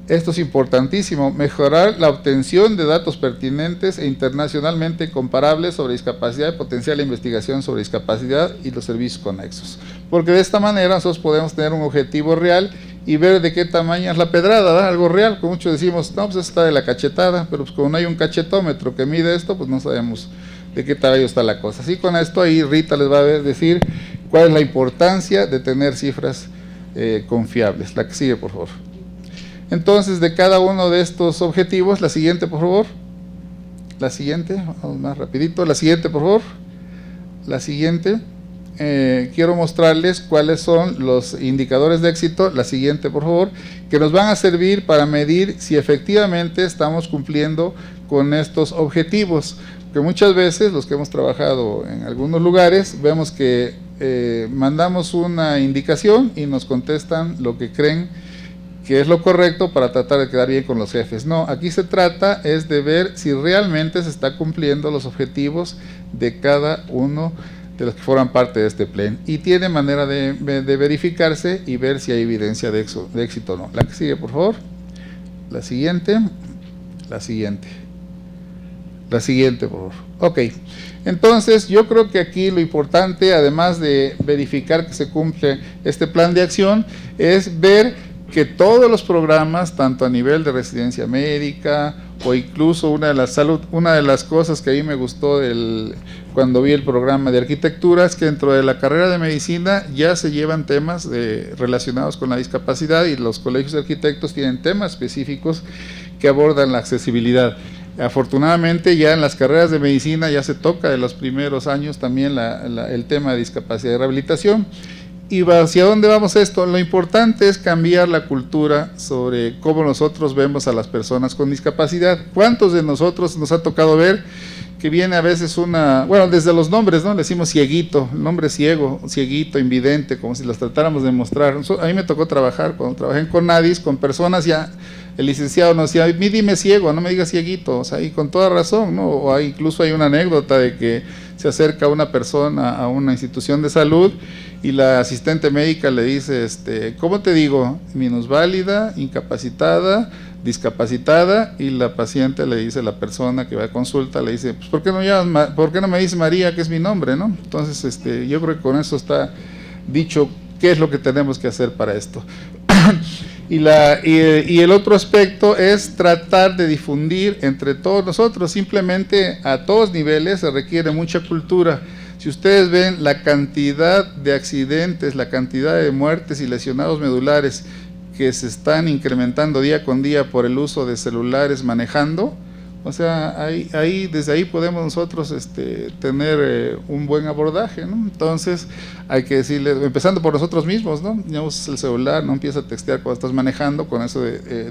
Esto es importantísimo, mejorar la obtención de datos pertinentes e internacionalmente comparables sobre discapacidad y potencial investigación sobre discapacidad y los servicios conexos. Porque de esta manera nosotros podemos tener un objetivo real y ver de qué tamaño es la pedrada, ¿verdad? Algo real. Como muchos decimos, no, pues está de la cachetada, pero pues como no hay un cachetómetro que mide esto, pues no sabemos de qué tamaño está la cosa. Así con esto ahí Rita les va a decir cuál es la importancia de tener cifras confiables. La que sigue, por favor. Entonces, de cada uno de estos objetivos, la siguiente, por favor. La siguiente, vamos más rapidito. La siguiente, por favor. La siguiente. Quiero mostrarles cuáles son los indicadores de éxito. La siguiente, por favor, que nos van a servir para medir si efectivamente estamos cumpliendo con estos objetivos. Porque muchas veces, los que hemos trabajado en algunos lugares, vemos que mandamos una indicación y nos contestan lo que creen que es lo correcto para tratar de quedar bien con los jefes. No, aquí se trata es de ver si realmente se está cumpliendo los objetivos de cada uno de los que forman parte de este plan. Y tiene manera de verificarse y ver si hay evidencia de éxito o no. La que sigue, por favor. La siguiente. La siguiente. La siguiente, por favor. Ok. Entonces, yo creo que aquí lo importante, además de verificar que se cumple este plan de acción, es ver que todos los programas, tanto a nivel de residencia médica o incluso una de las cosas que a mí me gustó cuando vi el programa de arquitectura es que dentro de la carrera de medicina ya se llevan temas relacionados con la discapacidad, y los colegios de arquitectos tienen temas específicos que abordan la accesibilidad. Afortunadamente ya en las carreras de medicina ya se toca en los primeros años también el tema de discapacidad y rehabilitación. ¿Y hacia dónde vamos esto? Lo importante es cambiar la cultura sobre cómo nosotros vemos a las personas con discapacidad. ¿Cuántos de nosotros nos ha tocado ver que viene a veces bueno, desde los nombres, ¿no? Le decimos cieguito, el nombre ciego, cieguito, invidente, como si las tratáramos de mostrar. A mí me tocó trabajar, cuando trabajé en CONADIS, con personas ya, el licenciado nos decía, dime ciego, no me digas cieguito, o sea, y con toda razón, ¿no? O incluso hay una anécdota de que se acerca una persona a una institución de salud y la asistente médica le dice, ¿cómo te digo? Minusválida, incapacitada, discapacitada, y la paciente le dice, la persona que va a consulta le dice, pues ¿por qué no me dice María, que es mi nombre, ¿no? Entonces, yo creo que con eso está dicho qué es lo que tenemos que hacer para esto. Y el otro aspecto es tratar de difundir entre todos nosotros, simplemente a todos niveles se requiere mucha cultura. Si ustedes ven la cantidad de accidentes, la cantidad de muertes y lesionados medulares que se están incrementando día con día por el uso de celulares manejando, o sea, desde ahí podemos nosotros tener un buen abordaje, ¿no? Entonces hay que decirle, empezando por nosotros mismos, ¿no? Ya usas el celular, no empieza a textear cuando estás manejando, con eso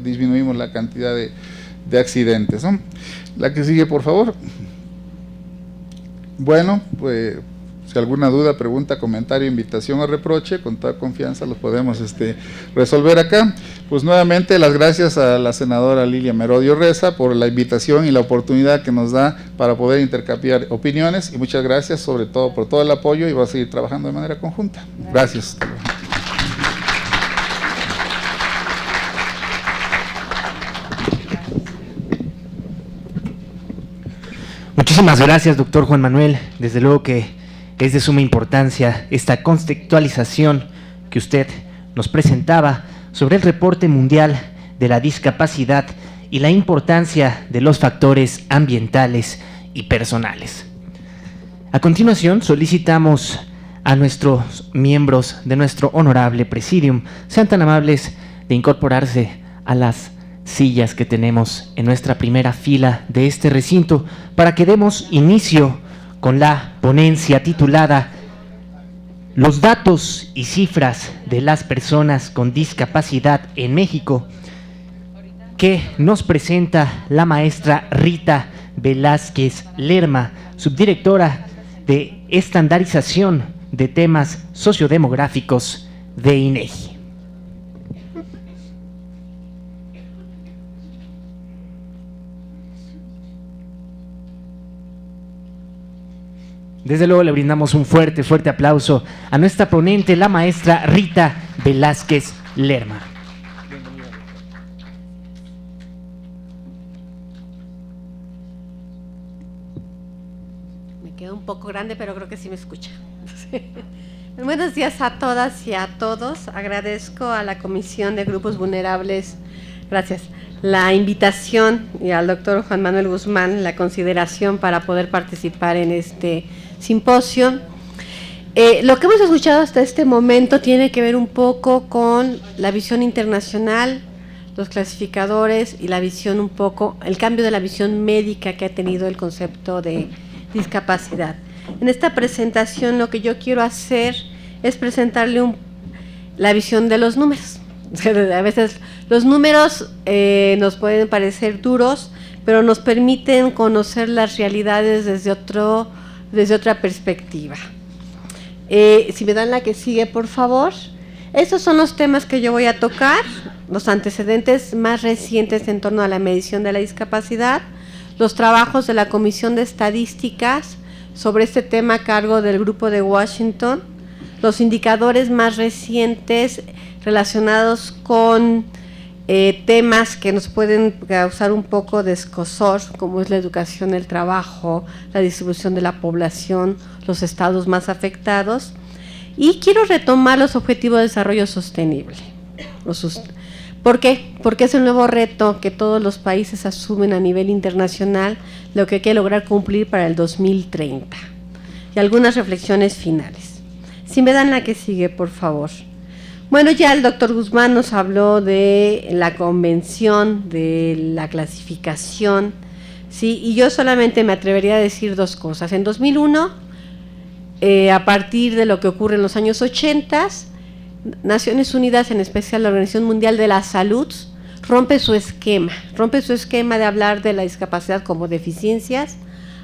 disminuimos la cantidad de accidentes, ¿no? La que sigue, por favor. Bueno, pues si alguna duda, pregunta, comentario, invitación o reproche, con toda confianza los podemos resolver acá. Pues nuevamente las gracias a la senadora Lilia Merodio Reza por la invitación y la oportunidad que nos da para poder intercambiar opiniones, y muchas gracias sobre todo por todo el apoyo, y voy a seguir trabajando de manera conjunta. Gracias. Muchísimas gracias, doctor Juan Manuel. Desde luego que es de suma importancia esta contextualización que usted nos presentaba sobre el reporte mundial de la discapacidad y la importancia de los factores ambientales y personales. A continuación, solicitamos a nuestros miembros de nuestro honorable presidium sean tan amables de incorporarse a las sillas que tenemos en nuestra primera fila de este recinto para que demos inicio con la ponencia titulada Los datos y cifras de las personas con discapacidad en México, que nos presenta la maestra Rita Velázquez Lerma, subdirectora de estandarización de temas sociodemográficos de INEGI. Desde luego le brindamos un fuerte aplauso a nuestra ponente, la maestra Rita Velázquez Lerma. Me quedo un poco grande, pero creo que sí me escucha. Buenos días a todas y a todos. Agradezco a la Comisión de Grupos Vulnerables, gracias, la invitación, y al doctor Juan Manuel Guzmán la consideración para poder participar en este simposio. Lo que hemos escuchado hasta este momento tiene que ver un poco con la visión internacional, los clasificadores y la visión un poco, el cambio de la visión médica que ha tenido el concepto de discapacidad. En esta presentación lo que yo quiero hacer es presentarle la visión de los números. A veces los números nos pueden parecer duros, pero nos permiten conocer las realidades desde otra perspectiva. Si me dan la que sigue, por favor. Estos son los temas que yo voy a tocar, los antecedentes más recientes en torno a la medición de la discapacidad, los trabajos de la Comisión de Estadísticas sobre este tema a cargo del Grupo de Washington, los indicadores más recientes relacionados con temas que nos pueden causar un poco de escozor, como es la educación, el trabajo, la distribución de la población, los estados más afectados. Y quiero retomar los objetivos de desarrollo sostenible. ¿Por qué? Porque es el nuevo reto que todos los países asumen a nivel internacional, lo que hay que lograr cumplir para el 2030. Y algunas reflexiones finales. Si me dan la que sigue, por favor. Bueno, ya el doctor Guzmán nos habló de la convención, de la clasificación, Sí, y yo solamente me atrevería a decir dos cosas. En 2001, a partir de lo que ocurre en los años 80, Naciones Unidas, en especial la Organización Mundial de la Salud, rompe su esquema de hablar de la discapacidad como deficiencias,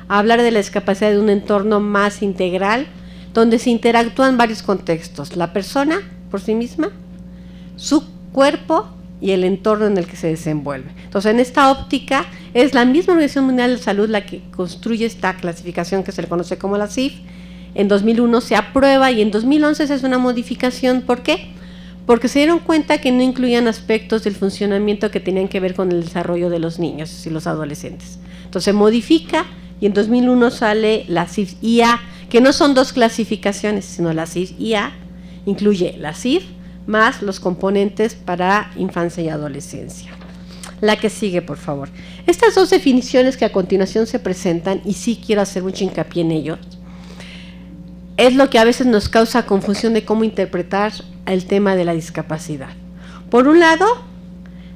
a hablar de la discapacidad de un entorno más integral, donde se interactúan varios contextos: la persona por sí misma, su cuerpo y el entorno en el que se desenvuelve. Entonces, en esta óptica, es la misma Organización Mundial de la Salud la que construye esta clasificación que se le conoce como la CIF. En 2001 se aprueba y en 2011 se hace una modificación. ¿Por qué? Porque se dieron cuenta que no incluían aspectos del funcionamiento que tenían que ver con el desarrollo de los niños y los adolescentes. Entonces se modifica y en 2001 sale la CIF IA, que no son dos clasificaciones, sino la CIF IA incluye la CIF más los componentes para infancia y adolescencia. La que sigue, por favor. Estas dos definiciones que a continuación se presentan, y sí quiero hacer mucho hincapié en ello, es lo que a veces nos causa confusión de cómo interpretar el tema de la discapacidad. Por un lado,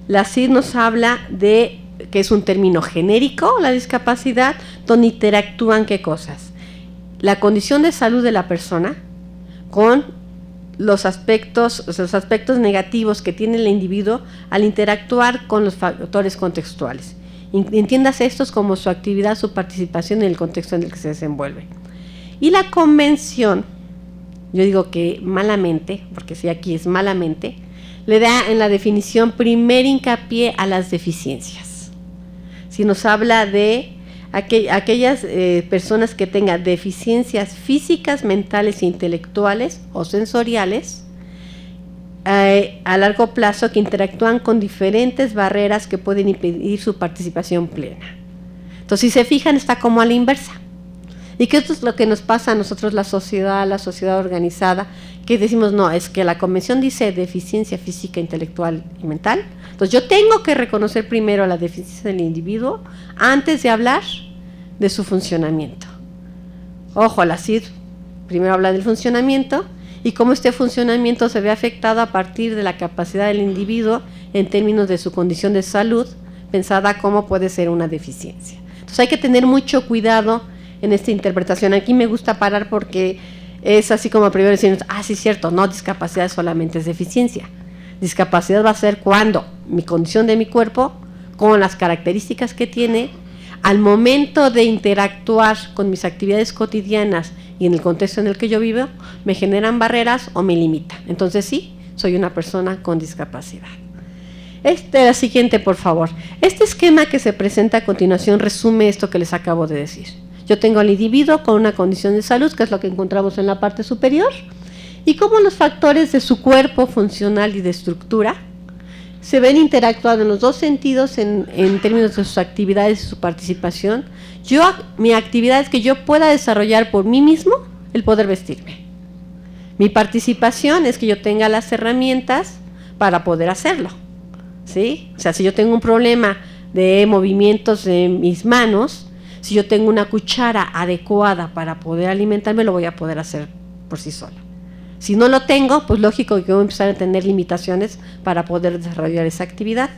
la CID nos habla de que es un término genérico, la discapacidad, donde interactúan ¿qué cosas? La condición de salud de la persona con los aspectos negativos que tiene el individuo al interactuar con los factores contextuales. Entiéndase estos como su actividad, su participación en el contexto en el que se desenvuelve. Y la convención, yo digo que malamente, porque si aquí es malamente, le da en la definición primer hincapié a las deficiencias. Si nos habla de aquellas personas que tengan deficiencias físicas, mentales e intelectuales o sensoriales a largo plazo, que interactúan con diferentes barreras que pueden impedir su participación plena. Entonces, si se fijan, está como a la inversa. Y que esto es lo que nos pasa a nosotros, la sociedad organizada, que decimos, no, es que la convención dice deficiencia física, intelectual y mental. Entonces yo tengo que reconocer primero la deficiencia del individuo antes de hablar de su funcionamiento. Ojo, la CID primero habla del funcionamiento y cómo este funcionamiento se ve afectado a partir de la capacidad del individuo en términos de su condición de salud, pensada como puede ser una deficiencia. Entonces hay que tener mucho cuidado en esta interpretación. Aquí me gusta parar porque es así como primero decir, sí, cierto, no, discapacidad solamente es deficiencia. Discapacidad va a ser cuando mi condición de mi cuerpo, con las características que tiene, al momento de interactuar con mis actividades cotidianas y en el contexto en el que yo vivo, me generan barreras o me limitan. Entonces sí, soy una persona con discapacidad. La siguiente, por favor. Este esquema que se presenta a continuación resume esto que les acabo de decir. Yo tengo al individuo con una condición de salud, que es lo que encontramos en la parte superior, y cómo los factores de su cuerpo funcional y de estructura se ven interactuando en los dos sentidos en términos de sus actividades y su participación. Mi actividad es que yo pueda desarrollar por mí mismo el poder vestirme. Mi participación es que yo tenga las herramientas para poder hacerlo, ¿sí? O sea, si yo tengo un problema de movimientos de mis manos, si yo tengo una cuchara adecuada para poder alimentarme, lo voy a poder hacer por sí sola. Si no lo tengo, pues lógico que voy a empezar a tener limitaciones para poder desarrollar esa actividad.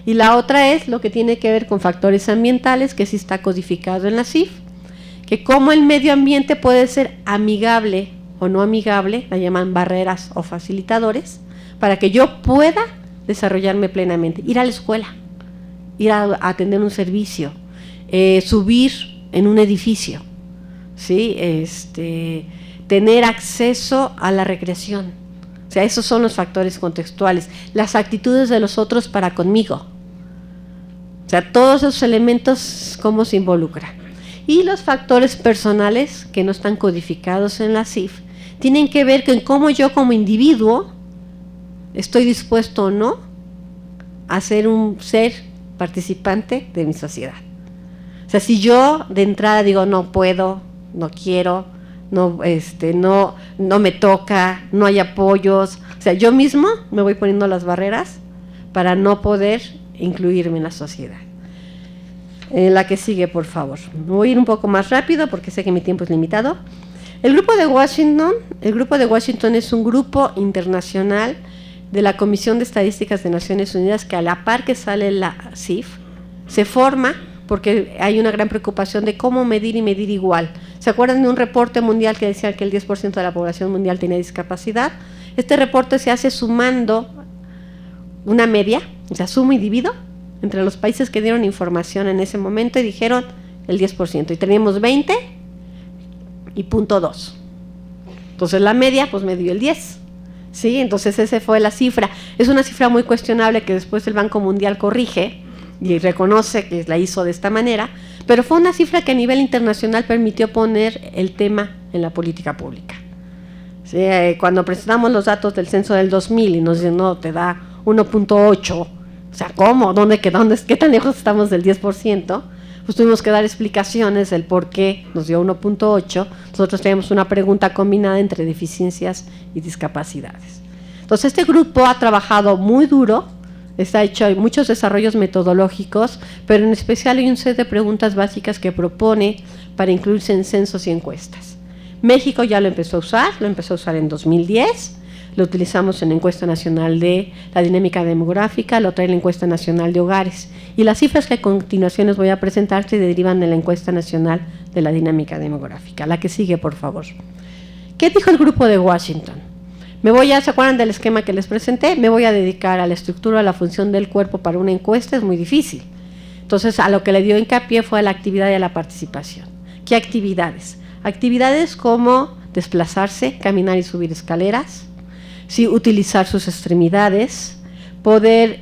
Y la otra es lo que tiene que ver con factores ambientales, que sí está codificado en la CIF, que como el medio ambiente puede ser amigable o no amigable, la llaman barreras o facilitadores, para que yo pueda desarrollarme plenamente. Ir a la escuela, ir a atender un servicio, subir en un edificio, ¿sí? Tener acceso a la recreación. O sea, esos son los factores contextuales. Las actitudes de los otros para conmigo. O sea, todos esos elementos, cómo se involucran. Y los factores personales, que no están codificados en la CIF, tienen que ver con cómo yo como individuo estoy dispuesto o no a ser un ser participante de mi sociedad. O sea, si yo de entrada digo no puedo, no quiero, no me toca, no hay apoyos, o sea, yo mismo me voy poniendo las barreras para no poder incluirme en la sociedad. La que sigue, por favor. Voy a ir un poco más rápido porque sé que mi tiempo es limitado. El grupo de Washington es un grupo internacional de la Comisión de Estadísticas de Naciones Unidas que a la par que sale la CIF, se forma porque hay una gran preocupación de cómo medir y medir igual. ¿Se acuerdan de un reporte mundial que decía que el 10% de la población mundial tenía discapacidad? Este reporte se hace sumando una media, o sea, sumo y divido entre los países que dieron información en ese momento y dijeron el 10%, y teníamos 20 y .2. Entonces la media pues me dio el 10. ¿Sí? Entonces esa fue la cifra. Es una cifra muy cuestionable que después el Banco Mundial corrige y reconoce que la hizo de esta manera, pero fue una cifra que a nivel internacional permitió poner el tema en la política pública. ¿Sí? Cuando presentamos los datos del censo del 2000 y nos dicen, no, te da 1.8, o sea, ¿cómo? ¿Qué tan lejos estamos del 10%? Pues tuvimos que dar explicaciones del por qué nos dio 1.8. Nosotros tenemos una pregunta combinada entre deficiencias y discapacidades. Entonces, este grupo ha trabajado muy duro, está hecho, hay muchos desarrollos metodológicos, pero en especial hay un set de preguntas básicas que propone para incluirse en censos y encuestas. México ya lo empezó a usar en 2010, lo utilizamos en la encuesta nacional de la dinámica demográfica, lo trae la encuesta nacional de hogares, y las cifras que a continuación les voy a presentar se derivan de la encuesta nacional de la dinámica demográfica. La que sigue, por favor. ¿Qué dijo el grupo de Washington? ¿Se acuerdan del esquema que les presenté? Me voy a dedicar a la estructura, a la función del cuerpo para una encuesta, es muy difícil. Entonces, a lo que le dio hincapié fue a la actividad y a la participación. ¿Qué actividades? Actividades como desplazarse, caminar y subir escaleras, ¿sí? Utilizar sus extremidades, poder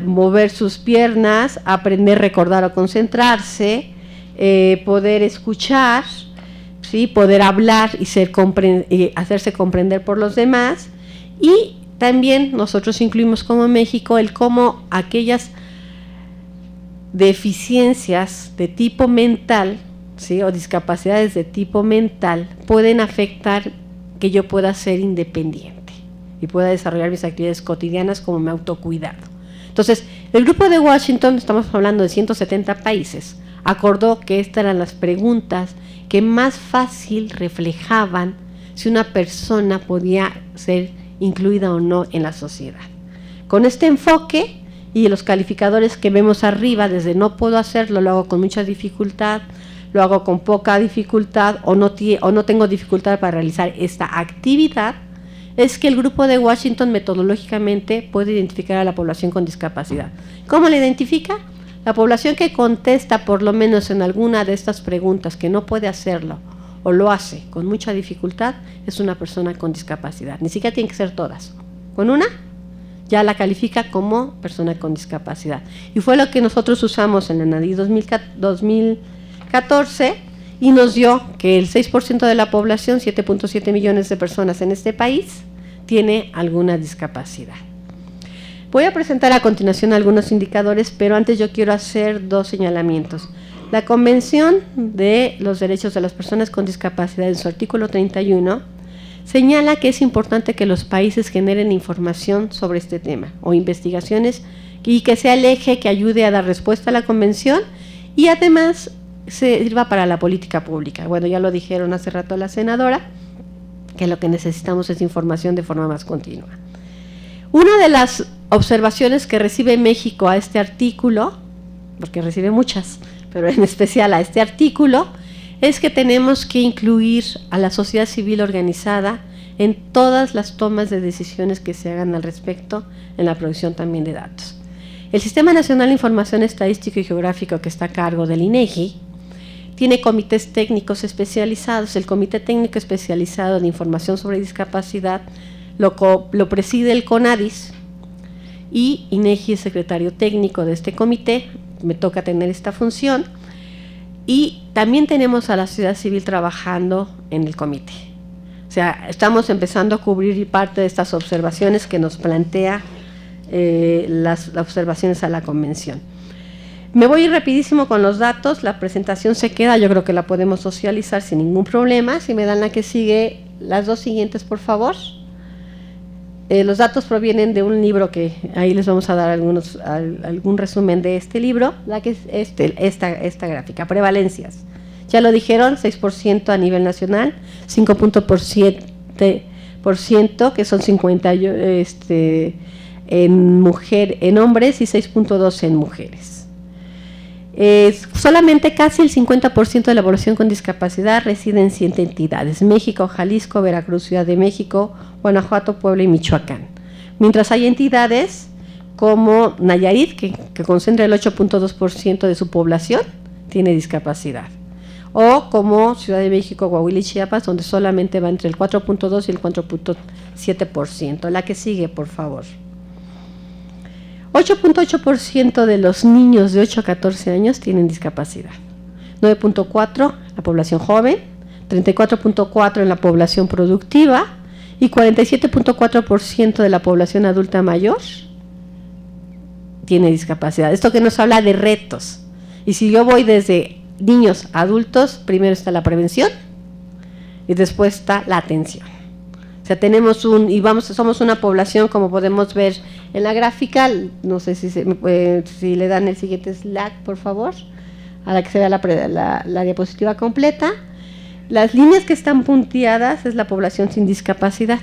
mover sus piernas, aprender, recordar o concentrarse, poder escuchar, ¿sí? Poder hablar y hacerse comprender por los demás. Y también nosotros incluimos como México el cómo aquellas deficiencias de tipo mental, ¿sí? O discapacidades de tipo mental pueden afectar que yo pueda ser independiente y pueda desarrollar mis actividades cotidianas como mi autocuidado. Entonces, el grupo de Washington, estamos hablando de 170 países, acordó que estas eran las preguntas que más fácil reflejaban si una persona podía ser incluida o no en la sociedad. Con este enfoque y los calificadores que vemos arriba, desde no puedo hacerlo, lo hago con mucha dificultad, lo hago con poca dificultad o no tengo dificultad para realizar esta actividad, es que el grupo de Washington metodológicamente puede identificar a la población con discapacidad. ¿Cómo la identifica? La población que contesta por lo menos en alguna de estas preguntas que no puede hacerlo o lo hace con mucha dificultad es una persona con discapacidad. Ni siquiera tienen que ser todas. Con una ya la califica como persona con discapacidad. Y fue lo que nosotros usamos en la NADI 2014 y nos dio que el 6% de la población, 7.7 millones de personas en este país, tiene alguna discapacidad. Voy a presentar a continuación algunos indicadores, pero antes yo quiero hacer dos señalamientos. La Convención de los Derechos de las Personas con Discapacidad, en su artículo 31, señala que es importante que los países generen información sobre este tema o investigaciones y que sea el eje que ayude a dar respuesta a la Convención y además sirva para la política pública. Bueno, ya lo dijeron hace rato la senadora, que lo que necesitamos es información de forma más continua. Una de las observaciones que recibe México a este artículo, porque recibe muchas, pero en especial a este artículo, es que tenemos que incluir a la sociedad civil organizada en todas las tomas de decisiones que se hagan al respecto, en la producción también de datos. El Sistema Nacional de Información Estadístico y Geográfico, que está a cargo del INEGI, tiene comités técnicos especializados. El Comité Técnico Especializado de Información sobre Discapacidad lo preside el CONADIS y INEGI es secretario técnico de este comité. Me toca tener esta función. Y también tenemos a la sociedad civil trabajando en el comité. O sea, estamos empezando a cubrir parte de estas observaciones que nos plantea las observaciones a la convención. Me voy a ir rapidísimo con los datos, la presentación se queda, yo creo que la podemos socializar sin ningún problema. Si me dan la que sigue, las dos siguientes, por favor. Los datos provienen de un libro que ahí les vamos a dar algún resumen de este libro, la que es esta gráfica, prevalencias. Ya lo dijeron, 6% a nivel nacional, 5.7%, que son 50 en hombres y 6.2 en mujeres. Solamente casi el 50% de la población con discapacidad reside en 7 entidades: México, Jalisco, Veracruz, Ciudad de México, Guanajuato, Puebla y Michoacán. Mientras hay entidades como Nayarit, que concentra el 8.2% de su población, tiene discapacidad. O como Ciudad de México, Coahuila y Chiapas, donde solamente va entre el 4.2 y el 4.7%. La que sigue, por favor. 8.8% de los niños de 8 a 14 años tienen discapacidad. 9.4% la población joven, 34.4% en la población productiva y 47.4% de la población adulta mayor tiene discapacidad. Esto que nos habla de retos. Y si yo voy desde niños a adultos, primero está la prevención y después está la atención. O sea, somos una población, como podemos ver en la gráfica, no sé si le dan el siguiente slide, por favor, a la que se vea la diapositiva completa. Las líneas que están punteadas es la población sin discapacidad.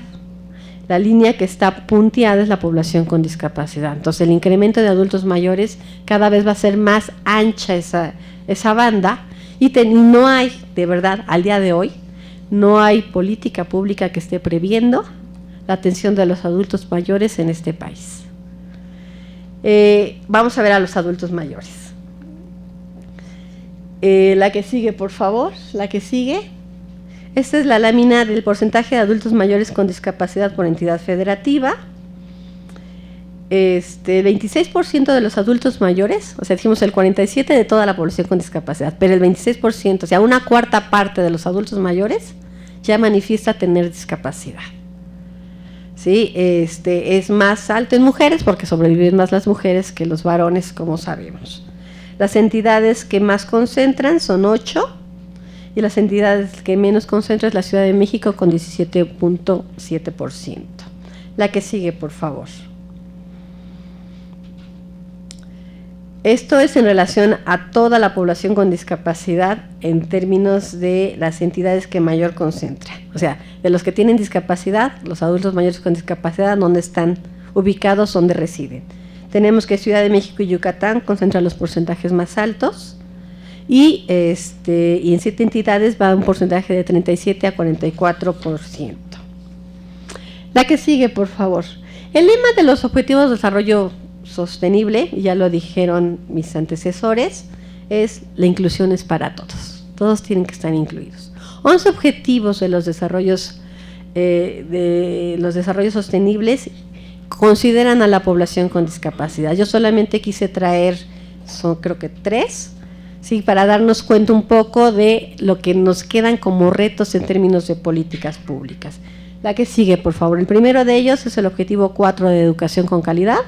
La línea que está punteada es la población con discapacidad. Entonces, el incremento de adultos mayores cada vez va a ser más ancha esa banda y no hay, de verdad, al día de hoy, no hay política pública que esté previendo la atención de los adultos mayores en este país. Vamos a ver a los adultos mayores. La que sigue, por favor, la que sigue. Esta es la lámina del porcentaje de adultos mayores con discapacidad por entidad federativa. 26% de los adultos mayores, o sea, dijimos el 47% de toda la población con discapacidad, pero el 26%, o sea, una cuarta parte de los adultos mayores ya manifiesta tener discapacidad. ¿Sí? Es más alto en mujeres porque sobreviven más las mujeres que los varones, como sabemos. Las entidades que más concentran son 8 y las entidades que menos concentran es la Ciudad de México con 17.7%. La que sigue, por favor. Esto es en relación a toda la población con discapacidad en términos de las entidades que mayor concentran. O sea, de los que tienen discapacidad, los adultos mayores con discapacidad, donde están ubicados, donde residen. Tenemos que Ciudad de México y Yucatán concentran los porcentajes más altos y en 7 entidades va un porcentaje de 37 a 44%. La que sigue, por favor. El lema de los Objetivos de Desarrollo Sostenible, ya lo dijeron mis antecesores, es la inclusión es para todos. Todos tienen que estar incluidos. 11 objetivos de los desarrollos sostenibles consideran a la población con discapacidad. Yo solamente quise traer, son creo que 3, sí, para darnos cuenta un poco de lo que nos quedan como retos en términos de políticas públicas. La que sigue, por favor. El primero de ellos es el objetivo 4 de educación con calidad.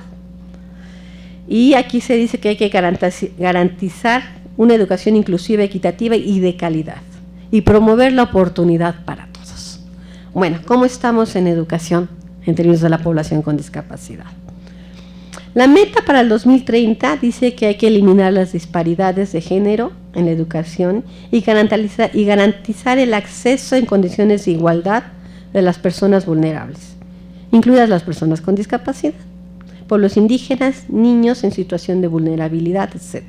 Y aquí se dice que hay que garantizar una educación inclusiva, equitativa y de calidad y promover la oportunidad para todos. Bueno, ¿cómo estamos en educación en términos de la población con discapacidad? La meta para el 2030 dice que hay que eliminar las disparidades de género en la educación y garantizar el acceso en condiciones de igualdad de las personas vulnerables, incluidas las personas con discapacidad, pueblos indígenas, niños en situación de vulnerabilidad, etc.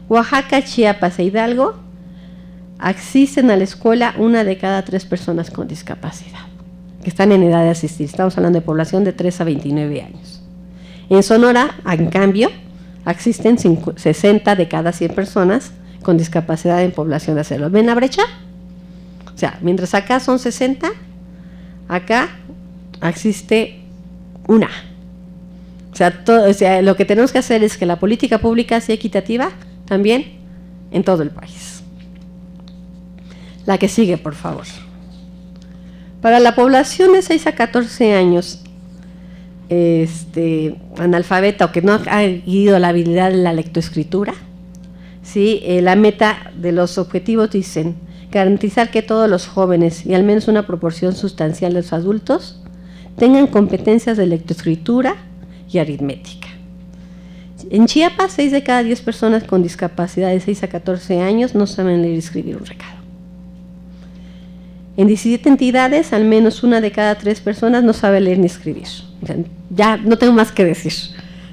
Oaxaca, Chiapas e Hidalgo asisten a la escuela 1 de cada 3 personas con discapacidad, que están en edad de asistir. Estamos hablando de población de 3 a 29 años. En Sonora, en cambio, existen 60 de cada 100 personas con discapacidad en población de hacerlo. ¿Ven la brecha? O sea, mientras acá son 60, acá existe una. O sea, lo que tenemos que hacer es que la política pública sea equitativa también en todo el país. La que sigue, por favor. Para la población de 6 a 14 años, analfabeta o que no ha adquirido la habilidad de la lectoescritura, ¿sí? La meta de los objetivos dicen garantizar que todos los jóvenes y al menos una proporción sustancial de los adultos tengan competencias de lectoescritura y aritmética. En Chiapas, 6 de cada 10 personas con discapacidad de 6 a 14 años no saben leer y escribir un recado. En 17 entidades, al menos 1 de cada 3 personas no sabe leer ni escribir. O sea, ya no tengo más que decir.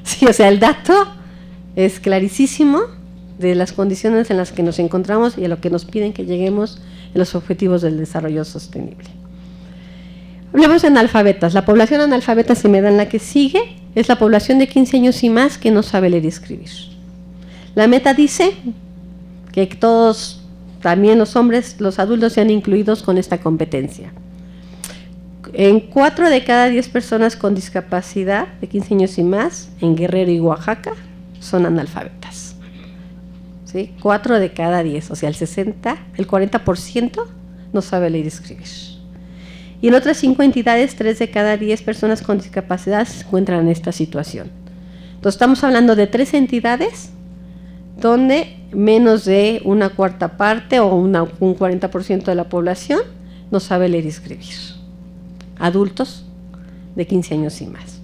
Sí, o sea, el dato es clarísimo de las condiciones en las que nos encontramos y a lo que nos piden que lleguemos en los objetivos del desarrollo sostenible. Hablemos de analfabetas. La población analfabeta, si me dan la que sigue, es la población de 15 años y más que no sabe leer y escribir. La meta dice que todos, también los hombres, los adultos, sean incluidos con esta competencia. En 4 de cada 10 personas con discapacidad de 15 años y más, en Guerrero y Oaxaca, son analfabetas. ¿Sí? 4 de cada 10, o sea, el 40% no sabe leer y escribir. Y en otras 5 entidades, 3 de cada 10 personas con discapacidad se encuentran en esta situación. Entonces, estamos hablando de 3 entidades donde menos de una cuarta parte o un 40% de la población no sabe leer y escribir. Adultos de 15 años y más.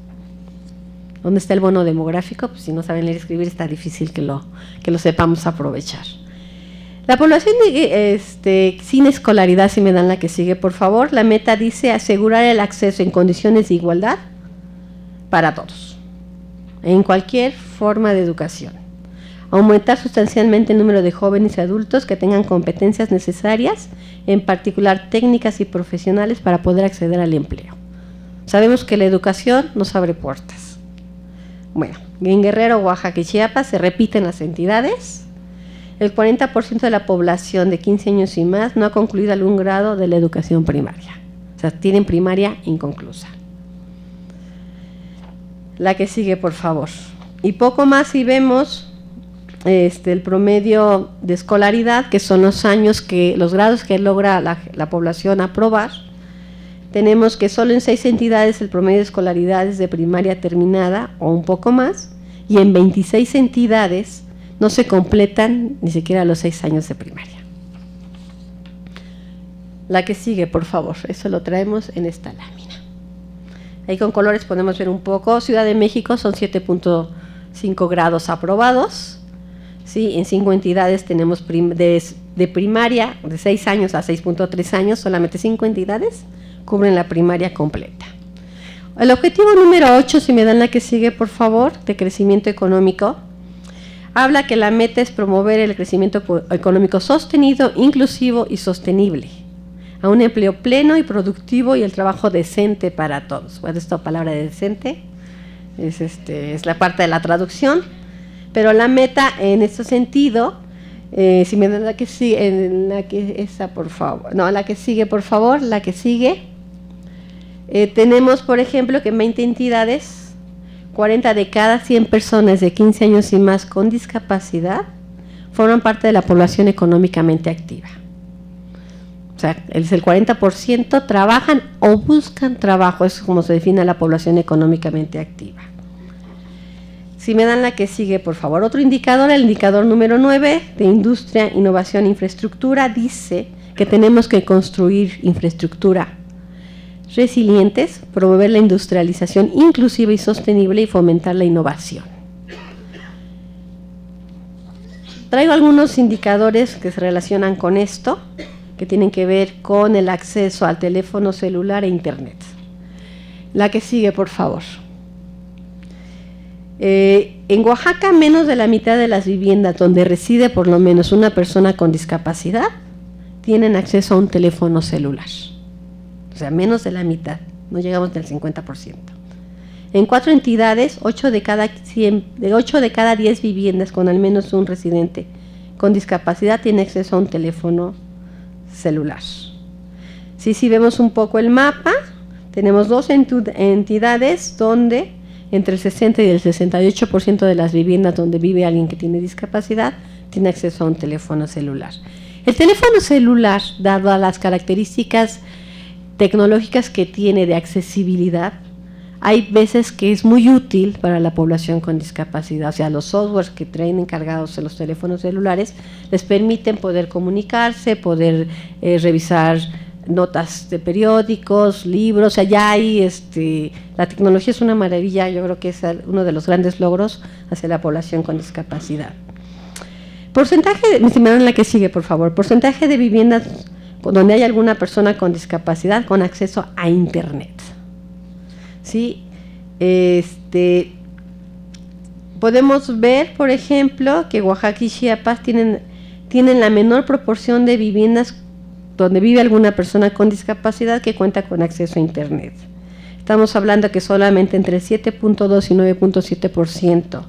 ¿Dónde está el bono demográfico? Pues si no saben leer y escribir está difícil que lo sepamos aprovechar. La población sin escolaridad, si me dan la que sigue, por favor, la meta dice asegurar el acceso en condiciones de igualdad para todos, en cualquier forma de educación. Aumentar sustancialmente el número de jóvenes y adultos que tengan competencias necesarias, en particular técnicas y profesionales, para poder acceder al empleo. Sabemos que la educación nos abre puertas. Bueno, en Guerrero, Oaxaca y Chiapas se repiten las entidades. El 40% de la población de 15 años y más no ha concluido algún grado de la educación primaria. O sea, tienen primaria inconclusa. La que sigue, por favor. Y poco más si vemos el promedio de escolaridad, que son los grados que logra la población aprobar. Tenemos que solo en 6 entidades el promedio de escolaridad es de primaria terminada o un poco más, y en 26 entidades no se completan ni siquiera los 6 años de primaria. La que sigue, por favor, eso lo traemos en esta lámina. Ahí con colores podemos ver un poco. Ciudad de México son 7.5 grados aprobados. Sí, en 5 entidades tenemos de primaria, de 6 años a 6.3 años, solamente 5 entidades cubren la primaria completa. El objetivo número 8, si me dan la que sigue, por favor, de crecimiento económico, habla que la meta es promover el crecimiento económico sostenido, inclusivo y sostenible, a un empleo pleno y productivo y el trabajo decente para todos. Bueno, esta palabra de decente es la parte de la traducción, pero la meta en este sentido, si me dan la que sigue, por favor, no, la que sigue, por favor, la que sigue, tenemos, por ejemplo, que en 20 entidades, 40 de cada 100 personas de 15 años y más con discapacidad forman parte de la población económicamente activa. O sea, el 40% trabajan o buscan trabajo, eso es como se define la población económicamente activa. Si me dan la que sigue, por favor. Otro indicador, el indicador número 9 de industria, innovación e infraestructura, dice que tenemos que construir infraestructura resilientes, promover la industrialización inclusiva y sostenible y fomentar la innovación. Traigo algunos indicadores que se relacionan con esto, que tienen que ver con el acceso al teléfono celular e internet. La que sigue, por favor. En Oaxaca, menos de la mitad de las viviendas donde reside por lo menos una persona con discapacidad tienen acceso a un teléfono celular. O sea, menos de la mitad, no llegamos ni al 50%. En 4 entidades, 8 de cada 10 viviendas con al menos un residente con discapacidad tiene acceso a un teléfono celular. Si vemos un poco el mapa, tenemos 2 entidades donde entre el 60 y el 68% de las viviendas donde vive alguien que tiene discapacidad tiene acceso a un teléfono celular. El teléfono celular, dado a las características tecnológicas que tiene de accesibilidad, hay veces que es muy útil para la población con discapacidad. O sea, los softwares que traen encargados en los teléfonos celulares les permiten poder comunicarse, poder revisar notas de periódicos, libros. O sea, ya hay, la tecnología es una maravilla. Yo creo que es uno de los grandes logros hacia la población con discapacidad. Porcentaje, si me dan la que sigue, por favor. Porcentaje de viviendas donde hay alguna persona con discapacidad con acceso a Internet. ¿Sí? Podemos ver, por ejemplo, que Oaxaca y Chiapas tienen la menor proporción de viviendas donde vive alguna persona con discapacidad que cuenta con acceso a Internet. Estamos hablando que solamente entre 7.2 y 9.7%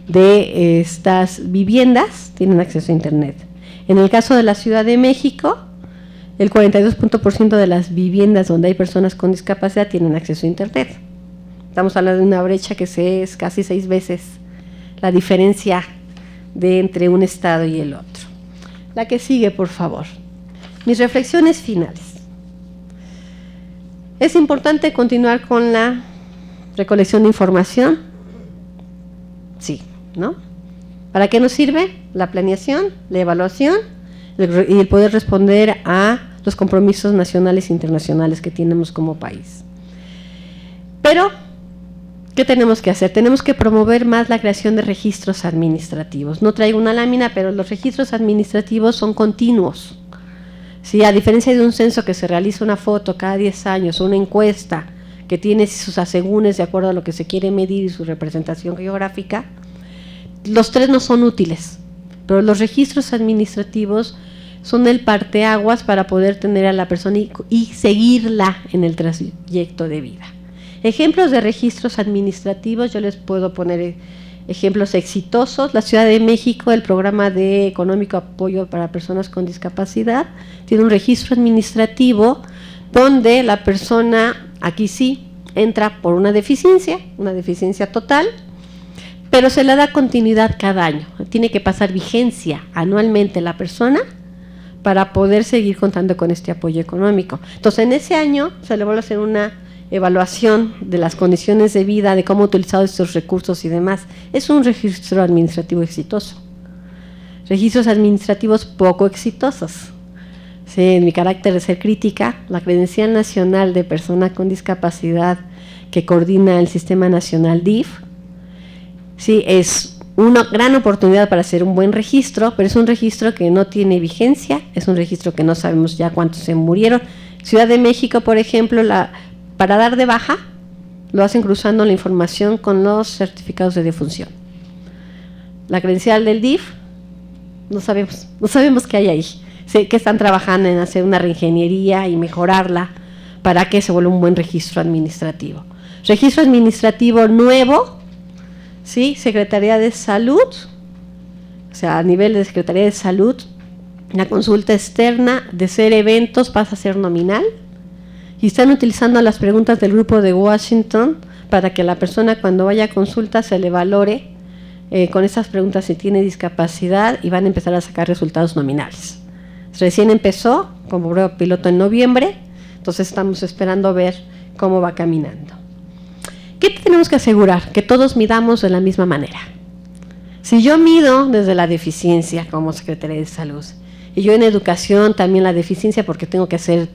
de estas viviendas tienen acceso a Internet. En el caso de la Ciudad de México, el 42% de las viviendas donde hay personas con discapacidad tienen acceso a Internet. Estamos hablando de una brecha que es casi 6 veces la diferencia entre un estado y el otro. La que sigue, por favor. Mis reflexiones finales. Es importante continuar con la recolección de información. Sí, ¿no? ¿Para qué nos sirve? La planeación, la evaluación y el poder responder a los compromisos nacionales e internacionales que tenemos como país. Pero, ¿qué tenemos que hacer? Tenemos que promover más la creación de registros administrativos. No traigo una lámina, pero los registros administrativos son continuos. Sí, a diferencia de un censo que se realiza una foto cada 10 años, una encuesta que tiene sus asegúnes de acuerdo a lo que se quiere medir y su representación geográfica, los tres no son útiles, pero los registros administrativos son el parteaguas para poder tener a la persona y seguirla en el trayecto de vida. Ejemplos de registros administrativos, yo les puedo poner ejemplos exitosos. La Ciudad de México, el programa de económico apoyo para personas con discapacidad, tiene un registro administrativo donde la persona, aquí sí, entra por una deficiencia total, pero se le da continuidad cada año. Tiene que pasar vigencia anualmente la persona para poder seguir contando con este apoyo económico. Entonces, en ese año se le vuelve a hacer una evaluación de las condiciones de vida, de cómo ha utilizado estos recursos y demás. Es un registro administrativo exitoso. Registros administrativos poco exitosos. Sí, en mi carácter de ser crítica, la Credencial Nacional de Persona con Discapacidad que coordina el Sistema Nacional DIF, sí, es una gran oportunidad para hacer un buen registro, pero es un registro que no tiene vigencia, es un registro que no sabemos ya cuántos se murieron. Ciudad de México, por ejemplo, para dar de baja, lo hacen cruzando la información con los certificados de defunción. La credencial del DIF, no sabemos qué hay ahí. Sé que están trabajando en hacer una reingeniería y mejorarla para que se vuelva un buen registro administrativo. Registro administrativo nuevo, ¿sí? Secretaría de Salud, o sea, a nivel de Secretaría de Salud, la consulta externa de ser eventos pasa a ser nominal. Y están utilizando las preguntas del grupo de Washington para que la persona cuando vaya a consulta se le valore con esas preguntas si tiene discapacidad y van a empezar a sacar resultados nominales. Recién empezó como prueba piloto en noviembre, entonces estamos esperando ver cómo va caminando. ¿Qué tenemos que asegurar? Que todos midamos de la misma manera. Si yo mido desde la deficiencia como Secretaría de Salud, y yo en educación también la deficiencia porque tengo que hacer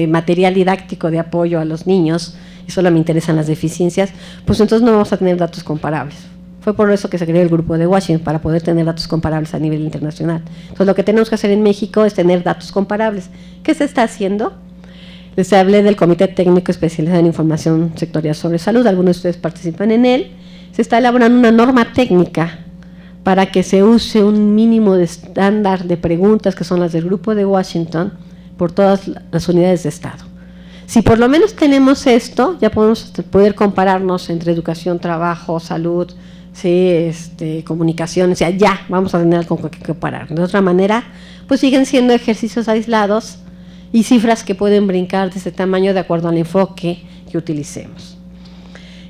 material didáctico de apoyo a los niños y solo me interesan las deficiencias, pues entonces no vamos a tener datos comparables. Fue por eso que se creó el grupo de Washington, para poder tener datos comparables a nivel internacional. Entonces lo que tenemos que hacer en México es tener datos comparables. ¿Qué se está haciendo? Les hablé del Comité Técnico Especializado en Información Sectorial sobre Salud, algunos de ustedes participan en él. Se está elaborando una norma técnica para que se use un mínimo de estándar de preguntas, que son las del grupo de Washington, por todas las unidades de Estado. Si por lo menos tenemos esto, ya podemos poder compararnos entre educación, trabajo, salud, sí, comunicación, o sea, ya vamos a tener algo con que comparar. De otra manera, pues siguen siendo ejercicios aislados y cifras que pueden brincar de este tamaño de acuerdo al enfoque que utilicemos.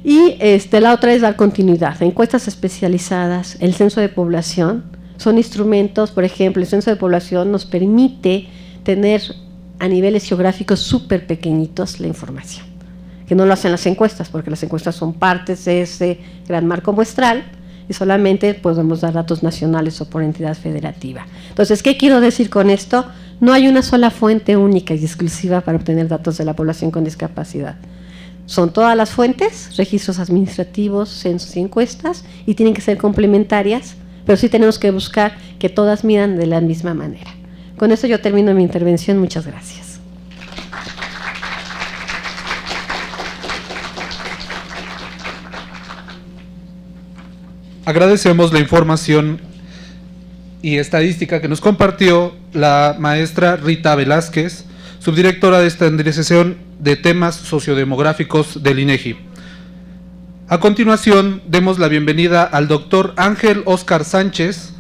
Y la otra es dar continuidad. Encuestas especializadas, el censo de población, son instrumentos. Por ejemplo, el censo de población nos permite tener a niveles geográficos súper pequeñitos la información, que no lo hacen las encuestas, porque las encuestas son partes de ese gran marco muestral y solamente podemos dar datos nacionales o por entidad federativa. Entonces, ¿qué quiero decir con esto? No hay una sola fuente única y exclusiva para obtener datos de la población con discapacidad. Son todas las fuentes, registros administrativos, censos y encuestas, y tienen que ser complementarias, pero sí tenemos que buscar que todas midan de la misma manera. Con esto yo termino mi intervención. Muchas gracias. agradecemos la información y estadística que nos compartió la maestra Rita Velázquez, subdirectora de Estandarización de Temas Sociodemográficos del INEGI. A continuación, demos la bienvenida al doctor Ángel Óscar Sánchez,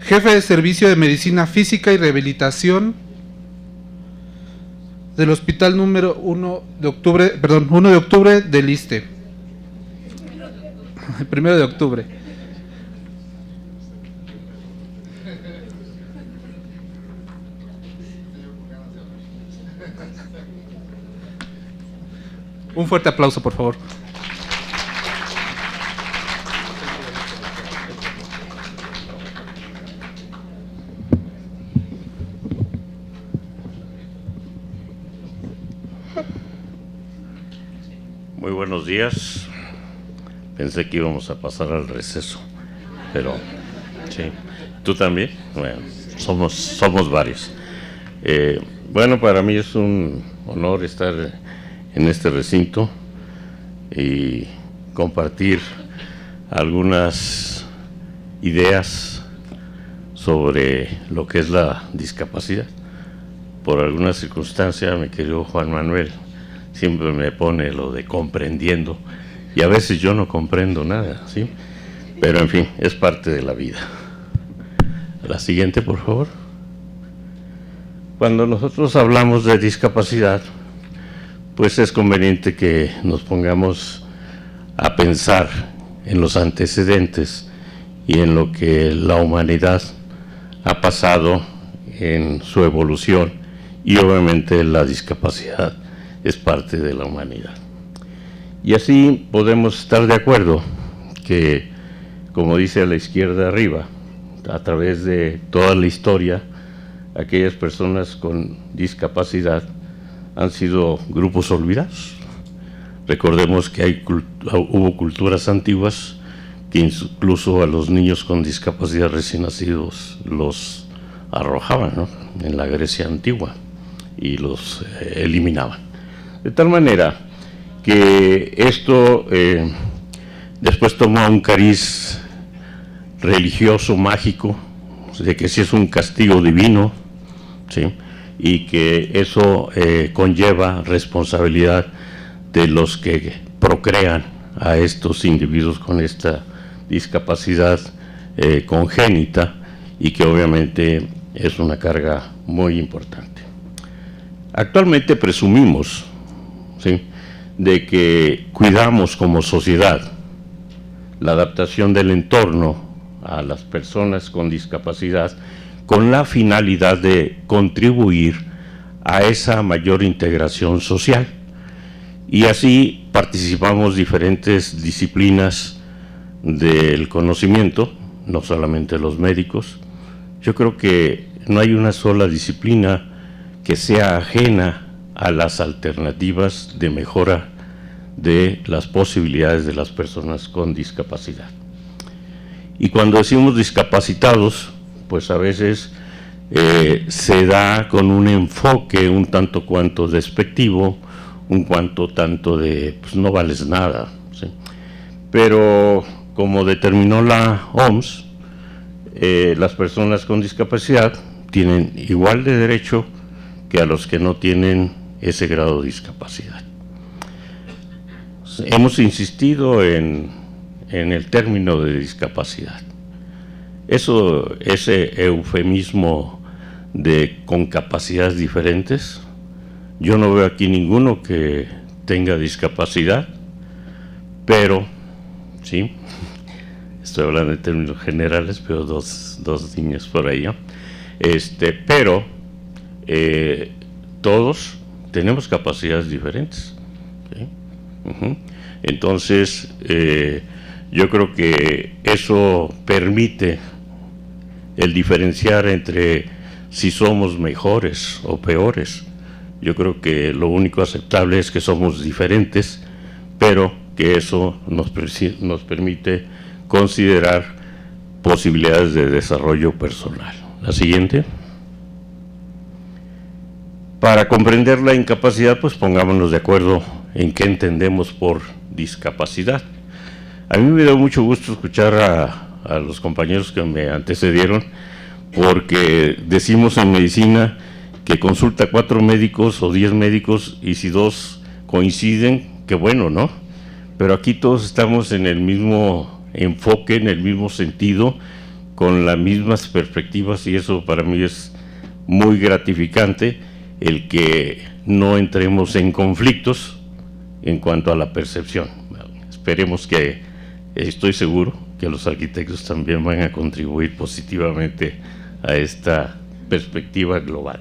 jefe de Servicio de Medicina Física y Rehabilitación del Hospital número 1 de octubre del ISSSTE. El 1 de octubre. Un fuerte aplauso, por favor. Muy buenos días. Pensé que íbamos a pasar al receso, pero sí. ¿Tú también? Bueno, somos varios. Bueno, para mí es un honor estar en este recinto y compartir algunas ideas sobre lo que es la discapacidad. Por alguna circunstancia, mi querido Juan Manuel siempre me pone lo de comprendiendo, y a veces yo no comprendo nada, ¿sí? Pero en fin, es parte de la vida. La siguiente, por favor. Cuando nosotros hablamos de discapacidad, pues es conveniente que nos pongamos a pensar en los antecedentes y en lo que la humanidad ha pasado en su evolución, y obviamente la discapacidad es parte de la humanidad. Y así podemos estar de acuerdo que, como dice a la izquierda arriba, a través de toda la historia, aquellas personas con discapacidad han sido grupos olvidados. Recordemos que hubo culturas antiguas que incluso a los niños con discapacidad recién nacidos los arrojaban, ¿no?, en la Grecia antigua, y los eliminaban. De tal manera que esto después tomó un cariz religioso, mágico, de que sí es un castigo divino, ¿sí?, y que eso conlleva responsabilidad de los que procrean a estos individuos con esta discapacidad congénita, y que obviamente es una carga muy importante. Actualmente presumimos, ¿sí?, de que cuidamos como sociedad la adaptación del entorno a las personas con discapacidad con la finalidad de contribuir a esa mayor integración social. Y así participamos diferentes disciplinas del conocimiento, no solamente los médicos. Yo creo que no hay una sola disciplina que sea ajena a las alternativas de mejora de las posibilidades de las personas con discapacidad. Y cuando decimos discapacitados, pues a veces se da con un enfoque un tanto cuanto despectivo, un cuanto tanto de pues no vales nada, ¿sí? Pero como determinó la OMS, las personas con discapacidad tienen igual de derecho que a los que no tienen ese grado de discapacidad. Hemos insistido en el término de discapacidad. Ese eufemismo de con capacidades diferentes, yo no veo aquí ninguno que tenga discapacidad, pero, sí, estoy hablando en términos generales, pero dos niños por ahí, ¿no? Pero todos tenemos capacidades diferentes, ¿sí? Entonces, yo creo que eso permite el diferenciar entre si somos mejores o peores. Yo creo que lo único aceptable es que somos diferentes, pero que eso nos permite considerar posibilidades de desarrollo personal. La siguiente. Para comprender la incapacidad, pues pongámonos de acuerdo en qué entendemos por discapacidad. A mí me dio mucho gusto escuchar a los compañeros que me antecedieron, porque decimos en medicina que consulta 4 médicos o 10 médicos y si 2 coinciden, qué bueno, ¿no? Pero aquí todos estamos en el mismo enfoque, en el mismo sentido, con las mismas perspectivas, y eso para mí es muy gratificante, el que no entremos en conflictos en cuanto a la percepción. Esperemos que, estoy seguro que los arquitectos también van a contribuir positivamente a esta perspectiva global.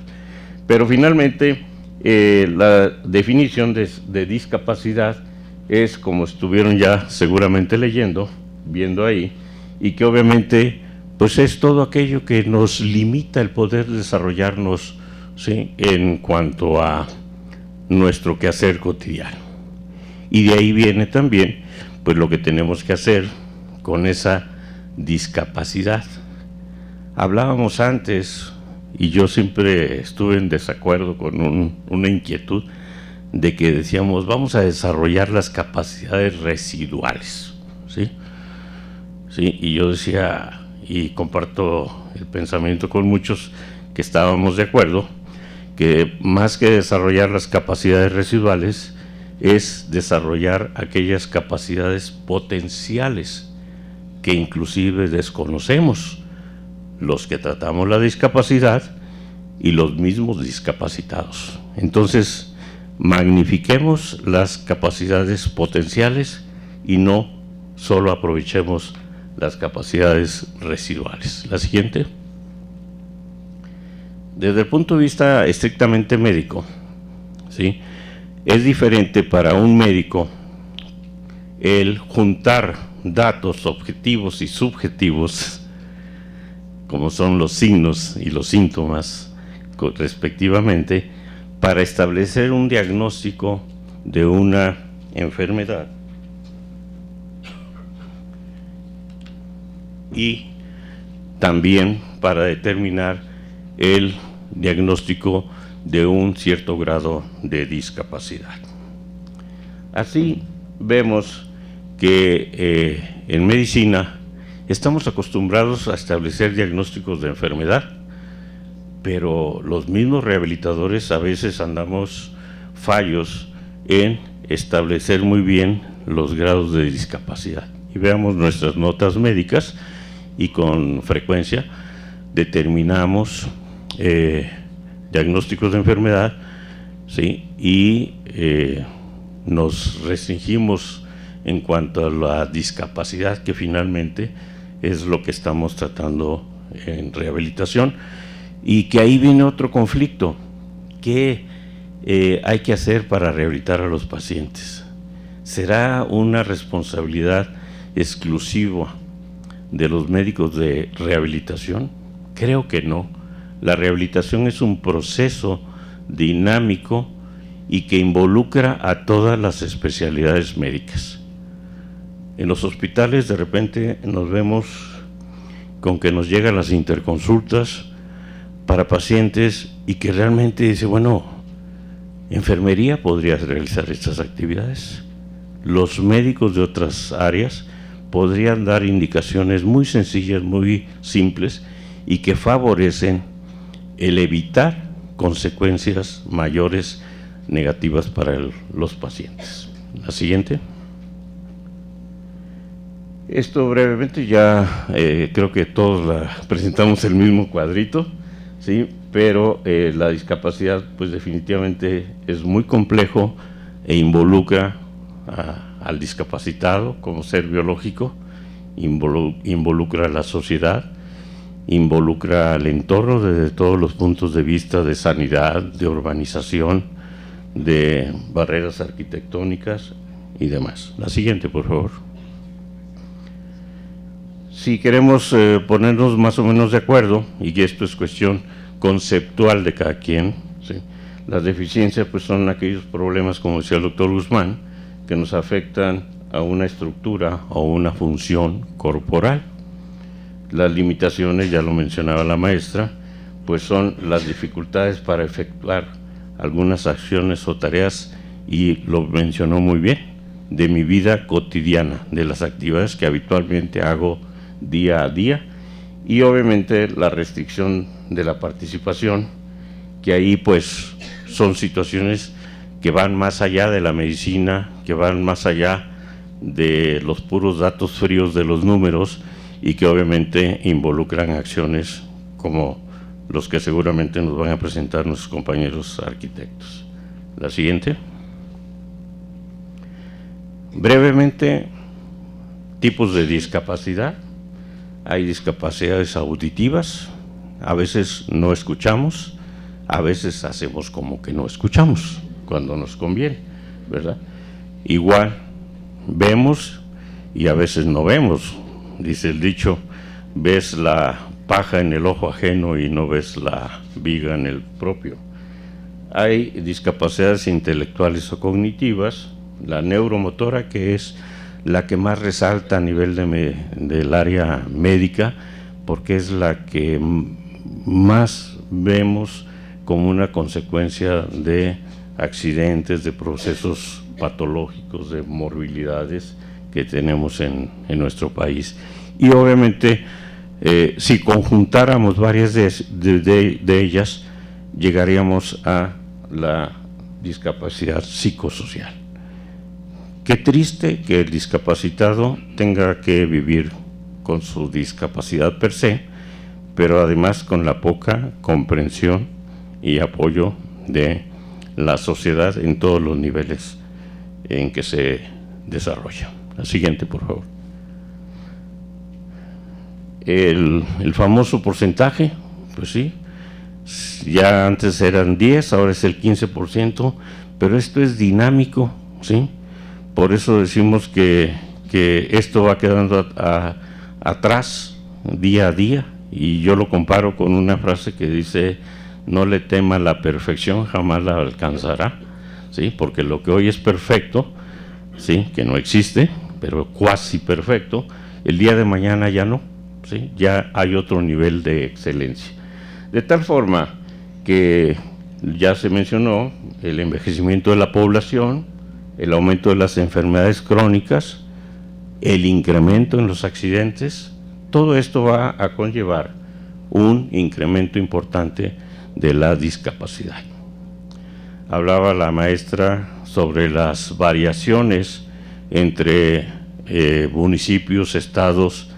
Pero finalmente, la definición de discapacidad es, como estuvieron ya seguramente leyendo, viendo ahí, y que obviamente pues es todo aquello que nos limita el poder desarrollarnos, ¿sí?, en cuanto a nuestro quehacer cotidiano. Y de ahí viene también pues lo que tenemos que hacer con esa discapacidad. Hablábamos antes, y yo siempre estuve en desacuerdo con una inquietud, de que decíamos, vamos a desarrollar las capacidades residuales, ¿sí? Sí, y yo decía, y comparto el pensamiento con muchos que estábamos de acuerdo, que más que desarrollar las capacidades residuales, es desarrollar aquellas capacidades potenciales que inclusive desconocemos los que tratamos la discapacidad y los mismos discapacitados. Entonces, magnifiquemos las capacidades potenciales y no solo aprovechemos las capacidades residuales. La siguiente. Desde el punto de vista estrictamente médico, ¿sí?, es diferente para un médico el juntar datos objetivos y subjetivos, como son los signos y los síntomas respectivamente, para establecer un diagnóstico de una enfermedad y también para determinar el diagnóstico de un cierto grado de discapacidad. Así vemos que en medicina estamos acostumbrados a establecer diagnósticos de enfermedad, pero los mismos rehabilitadores a veces andamos fallos en establecer muy bien los grados de discapacidad. Y veamos nuestras notas médicas y con frecuencia determinamos diagnósticos de enfermedad, ¿sí?, y nos restringimos en cuanto a la discapacidad, que finalmente es lo que estamos tratando en rehabilitación, y que ahí viene otro conflicto. ¿Qué hay que hacer para rehabilitar a los pacientes? ¿Será una responsabilidad exclusiva de los médicos de rehabilitación? Creo que no. La rehabilitación es un proceso dinámico y que involucra a todas las especialidades médicas. En los hospitales de repente nos vemos con que nos llegan las interconsultas para pacientes y que realmente dice, bueno, enfermería podría realizar estas actividades. Los médicos de otras áreas podrían dar indicaciones muy sencillas, muy simples y que favorecen el evitar consecuencias mayores negativas para los pacientes. La siguiente. Esto brevemente, ya creo que todos presentamos el mismo cuadrito, ¿sí? Pero la discapacidad pues definitivamente es muy complejo e involucra al discapacitado como ser biológico, involucra a la sociedad, involucra al entorno desde todos los puntos de vista de sanidad, de urbanización, de barreras arquitectónicas y demás. La siguiente, por favor. Si queremos ponernos más o menos de acuerdo, y que esto es cuestión conceptual de cada quien, ¿sí?, las deficiencias pues son aquellos problemas, como decía el doctor Guzmán, que nos afectan a una estructura o una función corporal. Las limitaciones, ya lo mencionaba la maestra, pues son las dificultades para efectuar algunas acciones o tareas, y lo mencionó muy bien, de mi vida cotidiana, de las actividades que habitualmente hago día a día, y obviamente la restricción de la participación, que ahí pues son situaciones que van más allá de la medicina, que van más allá de los puros datos fríos de los números y que obviamente involucran acciones como los que seguramente nos van a presentar nuestros compañeros arquitectos. La siguiente. Brevemente, tipos de discapacidad. Hay discapacidades auditivas, a veces no escuchamos, a veces hacemos como que no escuchamos cuando nos conviene, ¿verdad? Igual vemos y a veces no vemos. Dice el dicho, ves la paja en el ojo ajeno y no ves la viga en el propio. Hay discapacidades intelectuales o cognitivas, la neuromotora, que es la que más resalta a nivel del área médica, porque es la que más vemos como una consecuencia de accidentes, de procesos patológicos, de morbilidades que tenemos en nuestro país. Y obviamente, si conjuntáramos varias de ellas, llegaríamos a la discapacidad psicosocial. Qué triste que el discapacitado tenga que vivir con su discapacidad per se, pero además con la poca comprensión y apoyo de la sociedad en todos los niveles en que se desarrolla. La siguiente, por favor. El famoso porcentaje, pues sí, ya antes eran 10, ahora es el 15%, pero esto es dinámico, ¿sí? Por eso decimos que esto va quedando atrás día a día, y yo lo comparo con una frase que dice: no le tema la perfección, jamás la alcanzará, ¿sí? Porque lo que hoy es perfecto, ¿sí? Que no existe, pero cuasi perfecto, el día de mañana ya no, ¿sí? Ya hay otro nivel de excelencia. De tal forma que ya se mencionó el envejecimiento de la población, el aumento de las enfermedades crónicas, el incremento en los accidentes. Todo esto va a conllevar un incremento importante de la discapacidad. Hablaba la maestra sobre las variaciones entre municipios, estados,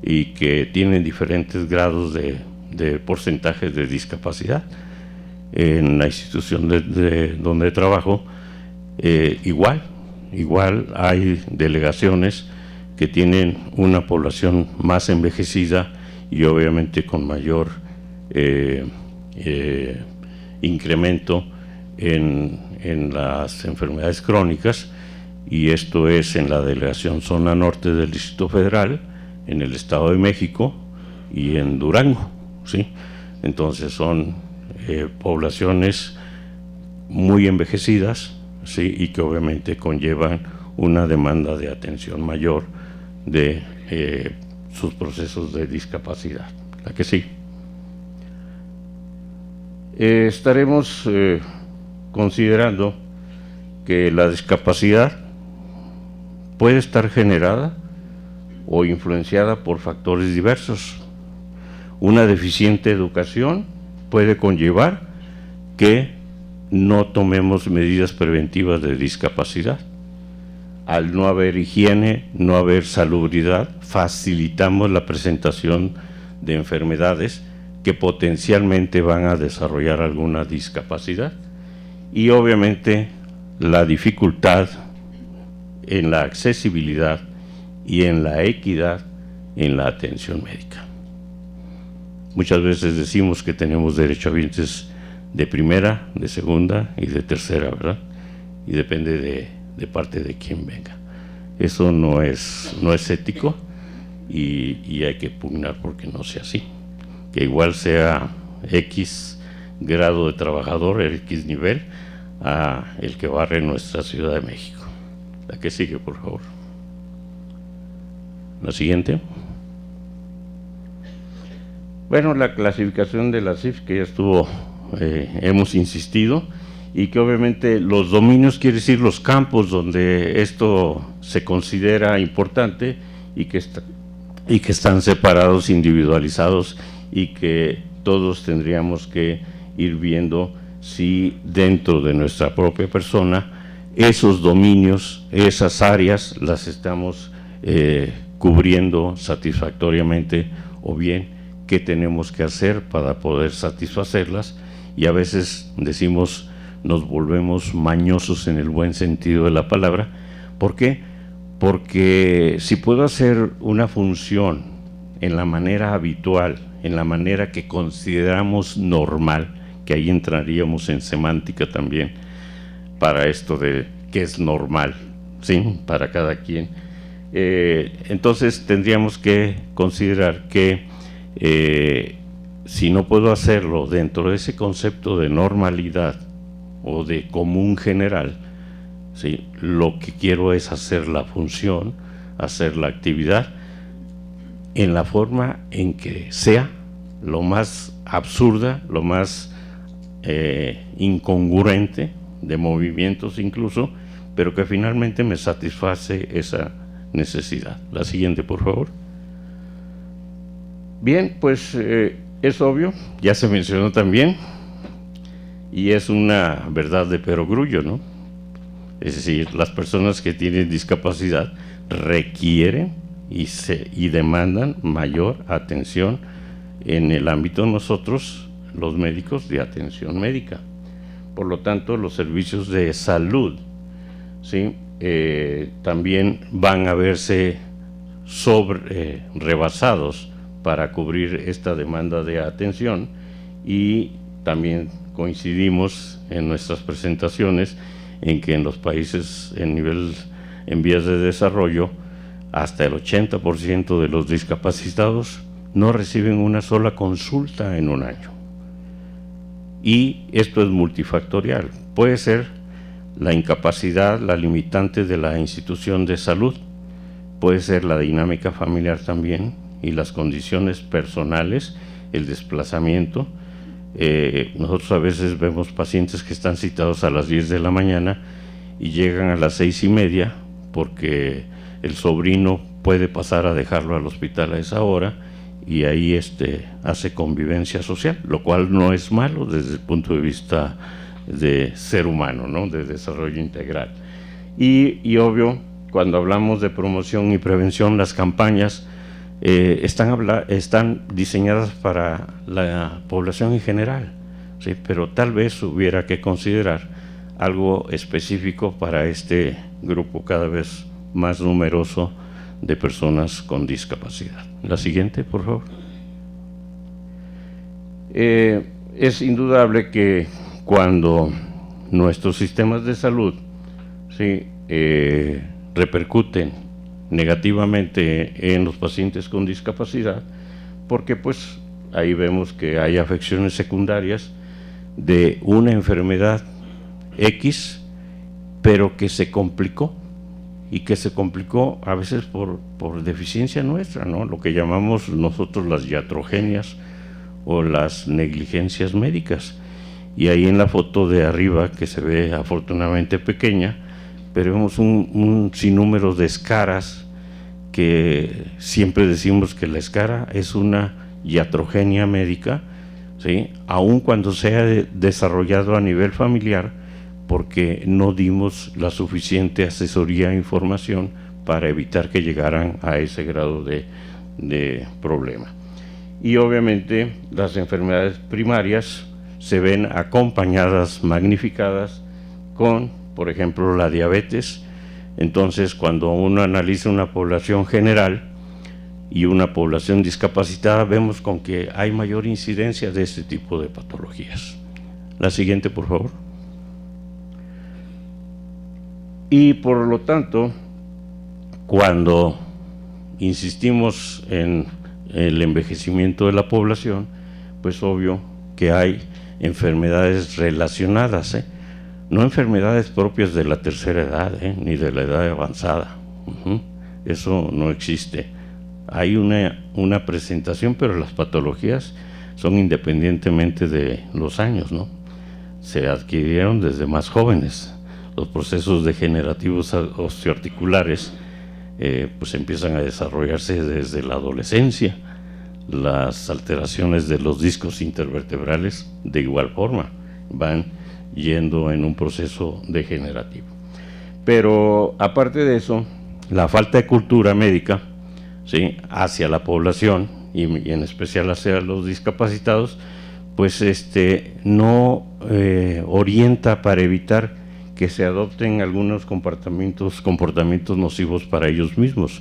y que tienen diferentes grados de porcentajes de discapacidad. En la institución donde trabajo, igual hay delegaciones que tienen una población más envejecida y obviamente con mayor incremento en las enfermedades crónicas, y esto es en la delegación zona norte del Distrito Federal, en el Estado de México y en Durango, ¿sí? Entonces son poblaciones muy envejecidas, ¿sí? Y que obviamente conllevan una demanda de atención mayor de sus procesos de discapacidad. La que sí. Estaremos considerando que la discapacidad puede estar generada o influenciada por factores diversos. Una deficiente educación puede conllevar que no tomemos medidas preventivas de discapacidad. Al no haber higiene, no haber salubridad, facilitamos la presentación de enfermedades que potencialmente van a desarrollar alguna discapacidad, y obviamente la dificultad en la accesibilidad y en la equidad en la atención médica. Muchas veces decimos que tenemos derechohabientes de primera, de segunda y de tercera, ¿verdad? Y depende de parte de quién venga. Eso no es ético, y hay que pugnar porque no sea así. Que igual sea X grado de trabajador, X nivel, a el que barre nuestra Ciudad de México. La que sigue, por favor. La siguiente. Bueno, la clasificación de la CIF, que ya hemos insistido, y que obviamente los dominios quiere decir los campos donde esto se considera importante y que están separados, individualizados, y que todos tendríamos que ir viendo si dentro de nuestra propia persona esos dominios, esas áreas las estamos cubriendo satisfactoriamente, o bien qué tenemos que hacer para poder satisfacerlas. Y a veces decimos, nos volvemos mañosos en el buen sentido de la palabra. ¿Por qué? Porque si puedo hacer una función en la manera habitual, en la manera que consideramos normal, que ahí entraríamos en semántica también, para esto de qué es normal, ¿sí?, para cada quien, entonces tendríamos que considerar que si no puedo hacerlo dentro de ese concepto de normalidad o de común general, ¿sí?, lo que quiero es hacer la función, hacer la actividad en la forma en que sea, lo más absurda, lo más incongruente, de movimientos incluso, pero que finalmente me satisface esa necesidad. La siguiente, por favor. Bien, pues es obvio, ya se mencionó también, y es una verdad de perogrullo, ¿no? Es decir, las personas que tienen discapacidad requieren y demandan mayor atención en el ámbito de nosotros, los médicos, de atención médica. Por lo tanto, los servicios de salud, ¿sí?, también van a verse rebasados para cubrir esta demanda de atención, y también coincidimos en nuestras presentaciones en que en los países en vías de desarrollo, hasta el 80% de los discapacitados no reciben una sola consulta en un año. Y esto es multifactorial. Puede ser la incapacidad, la limitante de la institución de salud, puede ser la dinámica familiar también, y las condiciones personales, el desplazamiento. Nosotros a veces vemos pacientes que están citados a las 10 de la mañana y llegan a las 6:30 porque el sobrino puede pasar a dejarlo al hospital a esa hora, y ahí hace convivencia social, lo cual no es malo desde el punto de vista de ser humano, ¿no?, de desarrollo integral. Y obvio, cuando hablamos de promoción y prevención, las campañas están diseñadas para la población en general, ¿sí?, pero tal vez hubiera que considerar algo específico para este grupo cada vez más numeroso de personas con discapacidad. La siguiente, por favor. Es indudable que cuando nuestros sistemas de salud, ¿sí?, repercuten negativamente en los pacientes con discapacidad, porque pues ahí vemos que hay afecciones secundarias de una enfermedad X, pero que se complicó, y que se complicó a veces por deficiencia nuestra, ¿no?, lo que llamamos nosotros las iatrogenias o las negligencias médicas. Y ahí en la foto de arriba, que se ve afortunadamente pequeña, pero vemos un sinnúmero de escaras, que siempre decimos que la escara es una iatrogenia médica, ¿sí?, aun cuando sea desarrollado a nivel familiar, porque no dimos la suficiente asesoría e información para evitar que llegaran a ese grado de problema. Y obviamente las enfermedades primarias se ven acompañadas, magnificadas con, por ejemplo, la diabetes. Entonces, cuando uno analiza una población general y una población discapacitada, vemos con que hay mayor incidencia de este tipo de patologías. La siguiente, por favor. Y por lo tanto, cuando insistimos en el envejecimiento de la población, pues obvio que hay enfermedades relacionadas, no enfermedades propias de la tercera edad, ni de la edad avanzada. Eso no existe. Hay una presentación, pero las patologías son independientemente de los años, ¿no? se adquirieron desde más jóvenes. Los procesos degenerativos osteoarticulares pues empiezan a desarrollarse desde la adolescencia. Las alteraciones de los discos intervertebrales de igual forma van yendo en un proceso degenerativo. Pero aparte de eso, la falta de cultura médica, ¿sí?, hacia la población y en especial hacia los discapacitados, pues no orienta para evitar que se adopten algunos comportamientos nocivos para ellos mismos.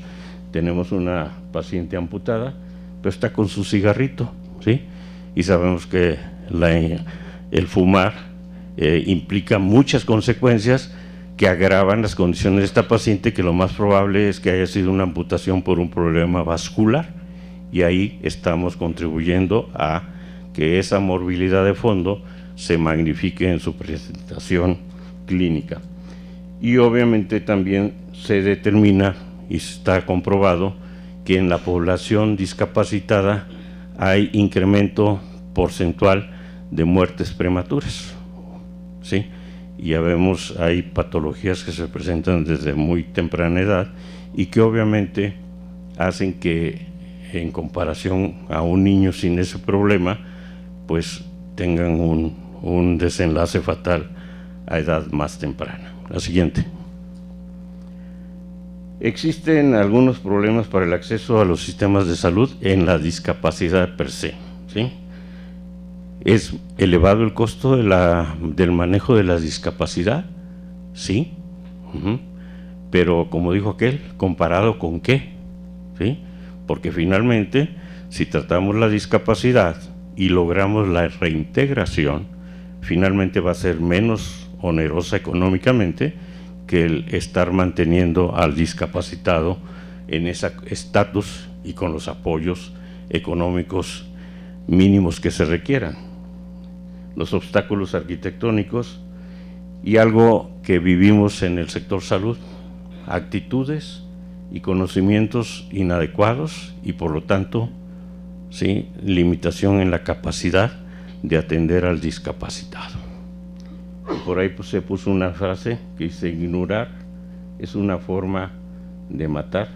Tenemos una paciente amputada, pero está con su cigarrito, ¿sí? Y sabemos que el fumar implica muchas consecuencias que agravan las condiciones de esta paciente, que lo más probable es que haya sido una amputación por un problema vascular, y ahí estamos contribuyendo a que esa morbilidad de fondo se magnifique en su presentación clínica. Y obviamente también se determina y está comprobado que en la población discapacitada hay incremento porcentual de muertes prematuras, ¿sí? Y ya vemos, hay patologías que se presentan desde muy temprana edad y que obviamente hacen que, en comparación a un niño sin ese problema, pues tengan un desenlace fatal a edad más temprana. La siguiente. Existen algunos problemas para el acceso a los sistemas de salud en la discapacidad per se, ¿sí? ¿Es elevado el costo del manejo de la discapacidad? Sí. Pero, como dijo aquel, ¿comparado con qué? ¿Sí? Porque finalmente, si tratamos la discapacidad y logramos la reintegración, finalmente va a ser menos onerosa económicamente que el estar manteniendo al discapacitado en ese estatus y con los apoyos económicos mínimos que se requieran. Los obstáculos arquitectónicos y algo que vivimos en el sector salud, actitudes y conocimientos inadecuados y por lo tanto, ¿sí?, limitación en la capacidad de atender al discapacitado. Por ahí pues, se puso una frase que dice: ignorar es una forma de matar,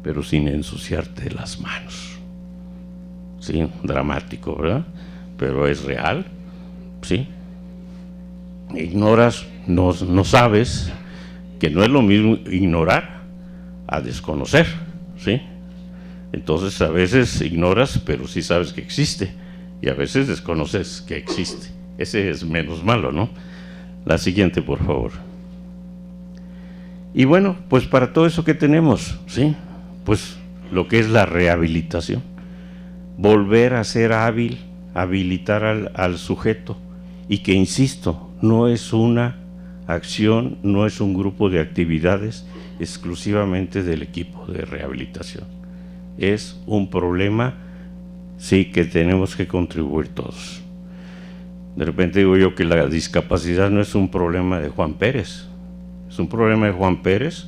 pero sin ensuciarte las manos. Sí, dramático, ¿verdad? Pero es real, ¿sí? Ignoras, no sabes, que no es lo mismo ignorar a desconocer, ¿sí? Entonces a veces ignoras, pero sí sabes que existe, y a veces desconoces que existe. Ese es menos malo, ¿no? La siguiente, por favor. Y bueno, pues para todo eso que tenemos, ¿sí?, pues lo que es la rehabilitación, volver a ser hábil, habilitar al sujeto, y que, insisto, no es una acción, no es un grupo de actividades exclusivamente del equipo de rehabilitación. Es un problema, sí, que tenemos que contribuir todos. De repente digo yo que la discapacidad no es un problema de Juan Pérez, es un problema de Juan Pérez,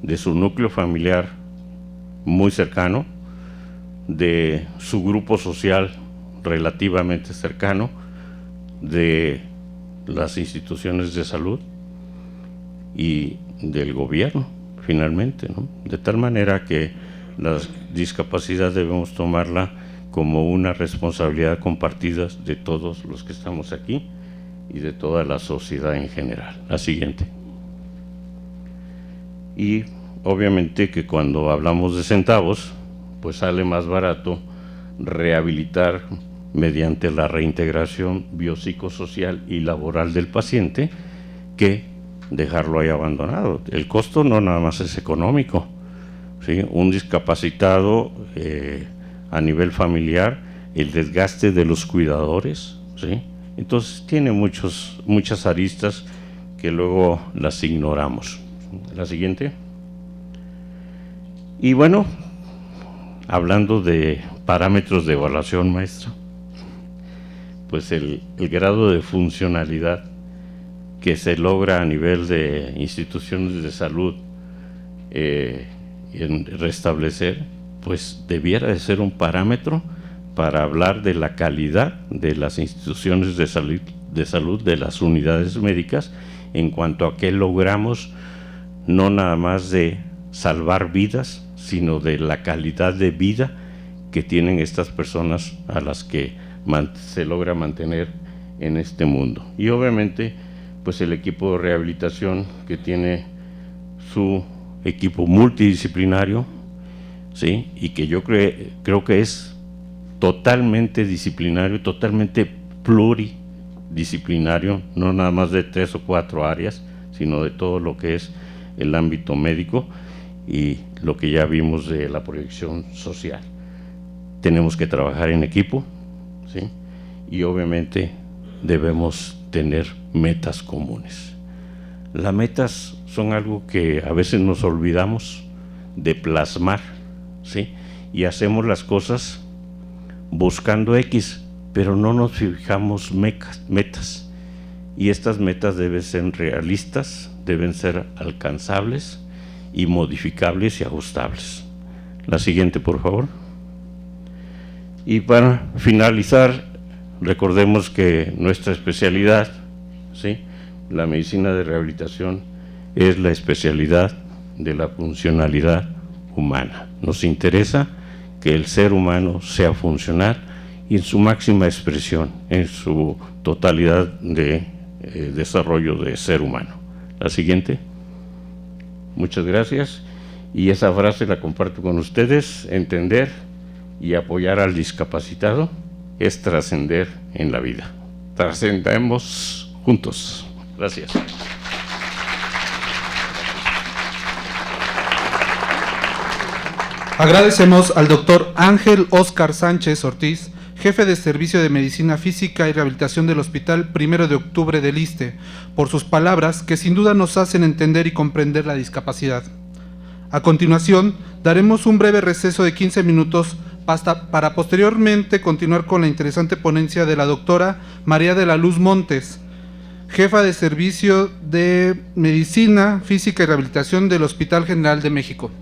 de su núcleo familiar muy cercano, de su grupo social relativamente cercano, de las instituciones de salud y del gobierno, finalmente, ¿no? De tal manera que la discapacidad debemos tomarla como una responsabilidad compartida de todos los que estamos aquí y de toda la sociedad en general. La siguiente. Y obviamente que cuando hablamos de centavos, pues sale más barato rehabilitar mediante la reintegración biopsicosocial y laboral del paciente que dejarlo ahí abandonado. El costo no nada más es económico, ¿sí? Un discapacitado a nivel familiar, el desgaste de los cuidadores, ¿sí? Entonces tiene muchas aristas que luego las ignoramos. La siguiente. Y bueno, hablando de parámetros de evaluación, maestra, pues el grado de funcionalidad que se logra a nivel de instituciones de salud en restablecer, pues debiera de ser un parámetro para hablar de la calidad de las instituciones de salud, de las unidades médicas, en cuanto a que logramos no nada más de salvar vidas, sino de la calidad de vida que tienen estas personas a las que se logra mantener en este mundo. Y obviamente, pues el equipo de rehabilitación, que tiene su equipo multidisciplinario, ¿sí? Y que yo creo que es totalmente disciplinario, totalmente pluridisciplinario, no nada más de 3 o 4 áreas, sino de todo lo que es el ámbito médico y lo que ya vimos de la proyección social. Tenemos que trabajar en equipo, ¿sí? Y obviamente debemos tener metas comunes. Las metas son algo que a veces nos olvidamos de plasmar, ¿sí? Y hacemos las cosas buscando X, pero no nos fijamos metas. Y estas metas deben ser realistas, deben ser alcanzables y modificables y ajustables. La siguiente, por favor. Y para finalizar, recordemos que nuestra especialidad, ¿sí?, la medicina de rehabilitación, es la especialidad de la funcionalidad humana. Nos interesa que el ser humano sea funcional y en su máxima expresión, en su totalidad de desarrollo de ser humano. La siguiente. Muchas gracias. Y esa frase la comparto con ustedes: entender y apoyar al discapacitado es trascender en la vida. Trascendemos juntos. Gracias. Agradecemos al doctor Ángel Óscar Sánchez Ortiz, jefe de Servicio de Medicina Física y Rehabilitación del Hospital 1 de Octubre del ISSSTE, por sus palabras que sin duda nos hacen entender y comprender la discapacidad. A continuación, daremos un breve receso de 15 minutos para posteriormente continuar con la interesante ponencia de la doctora María de la Luz Montes, jefa de Servicio de Medicina Física y Rehabilitación del Hospital General de México.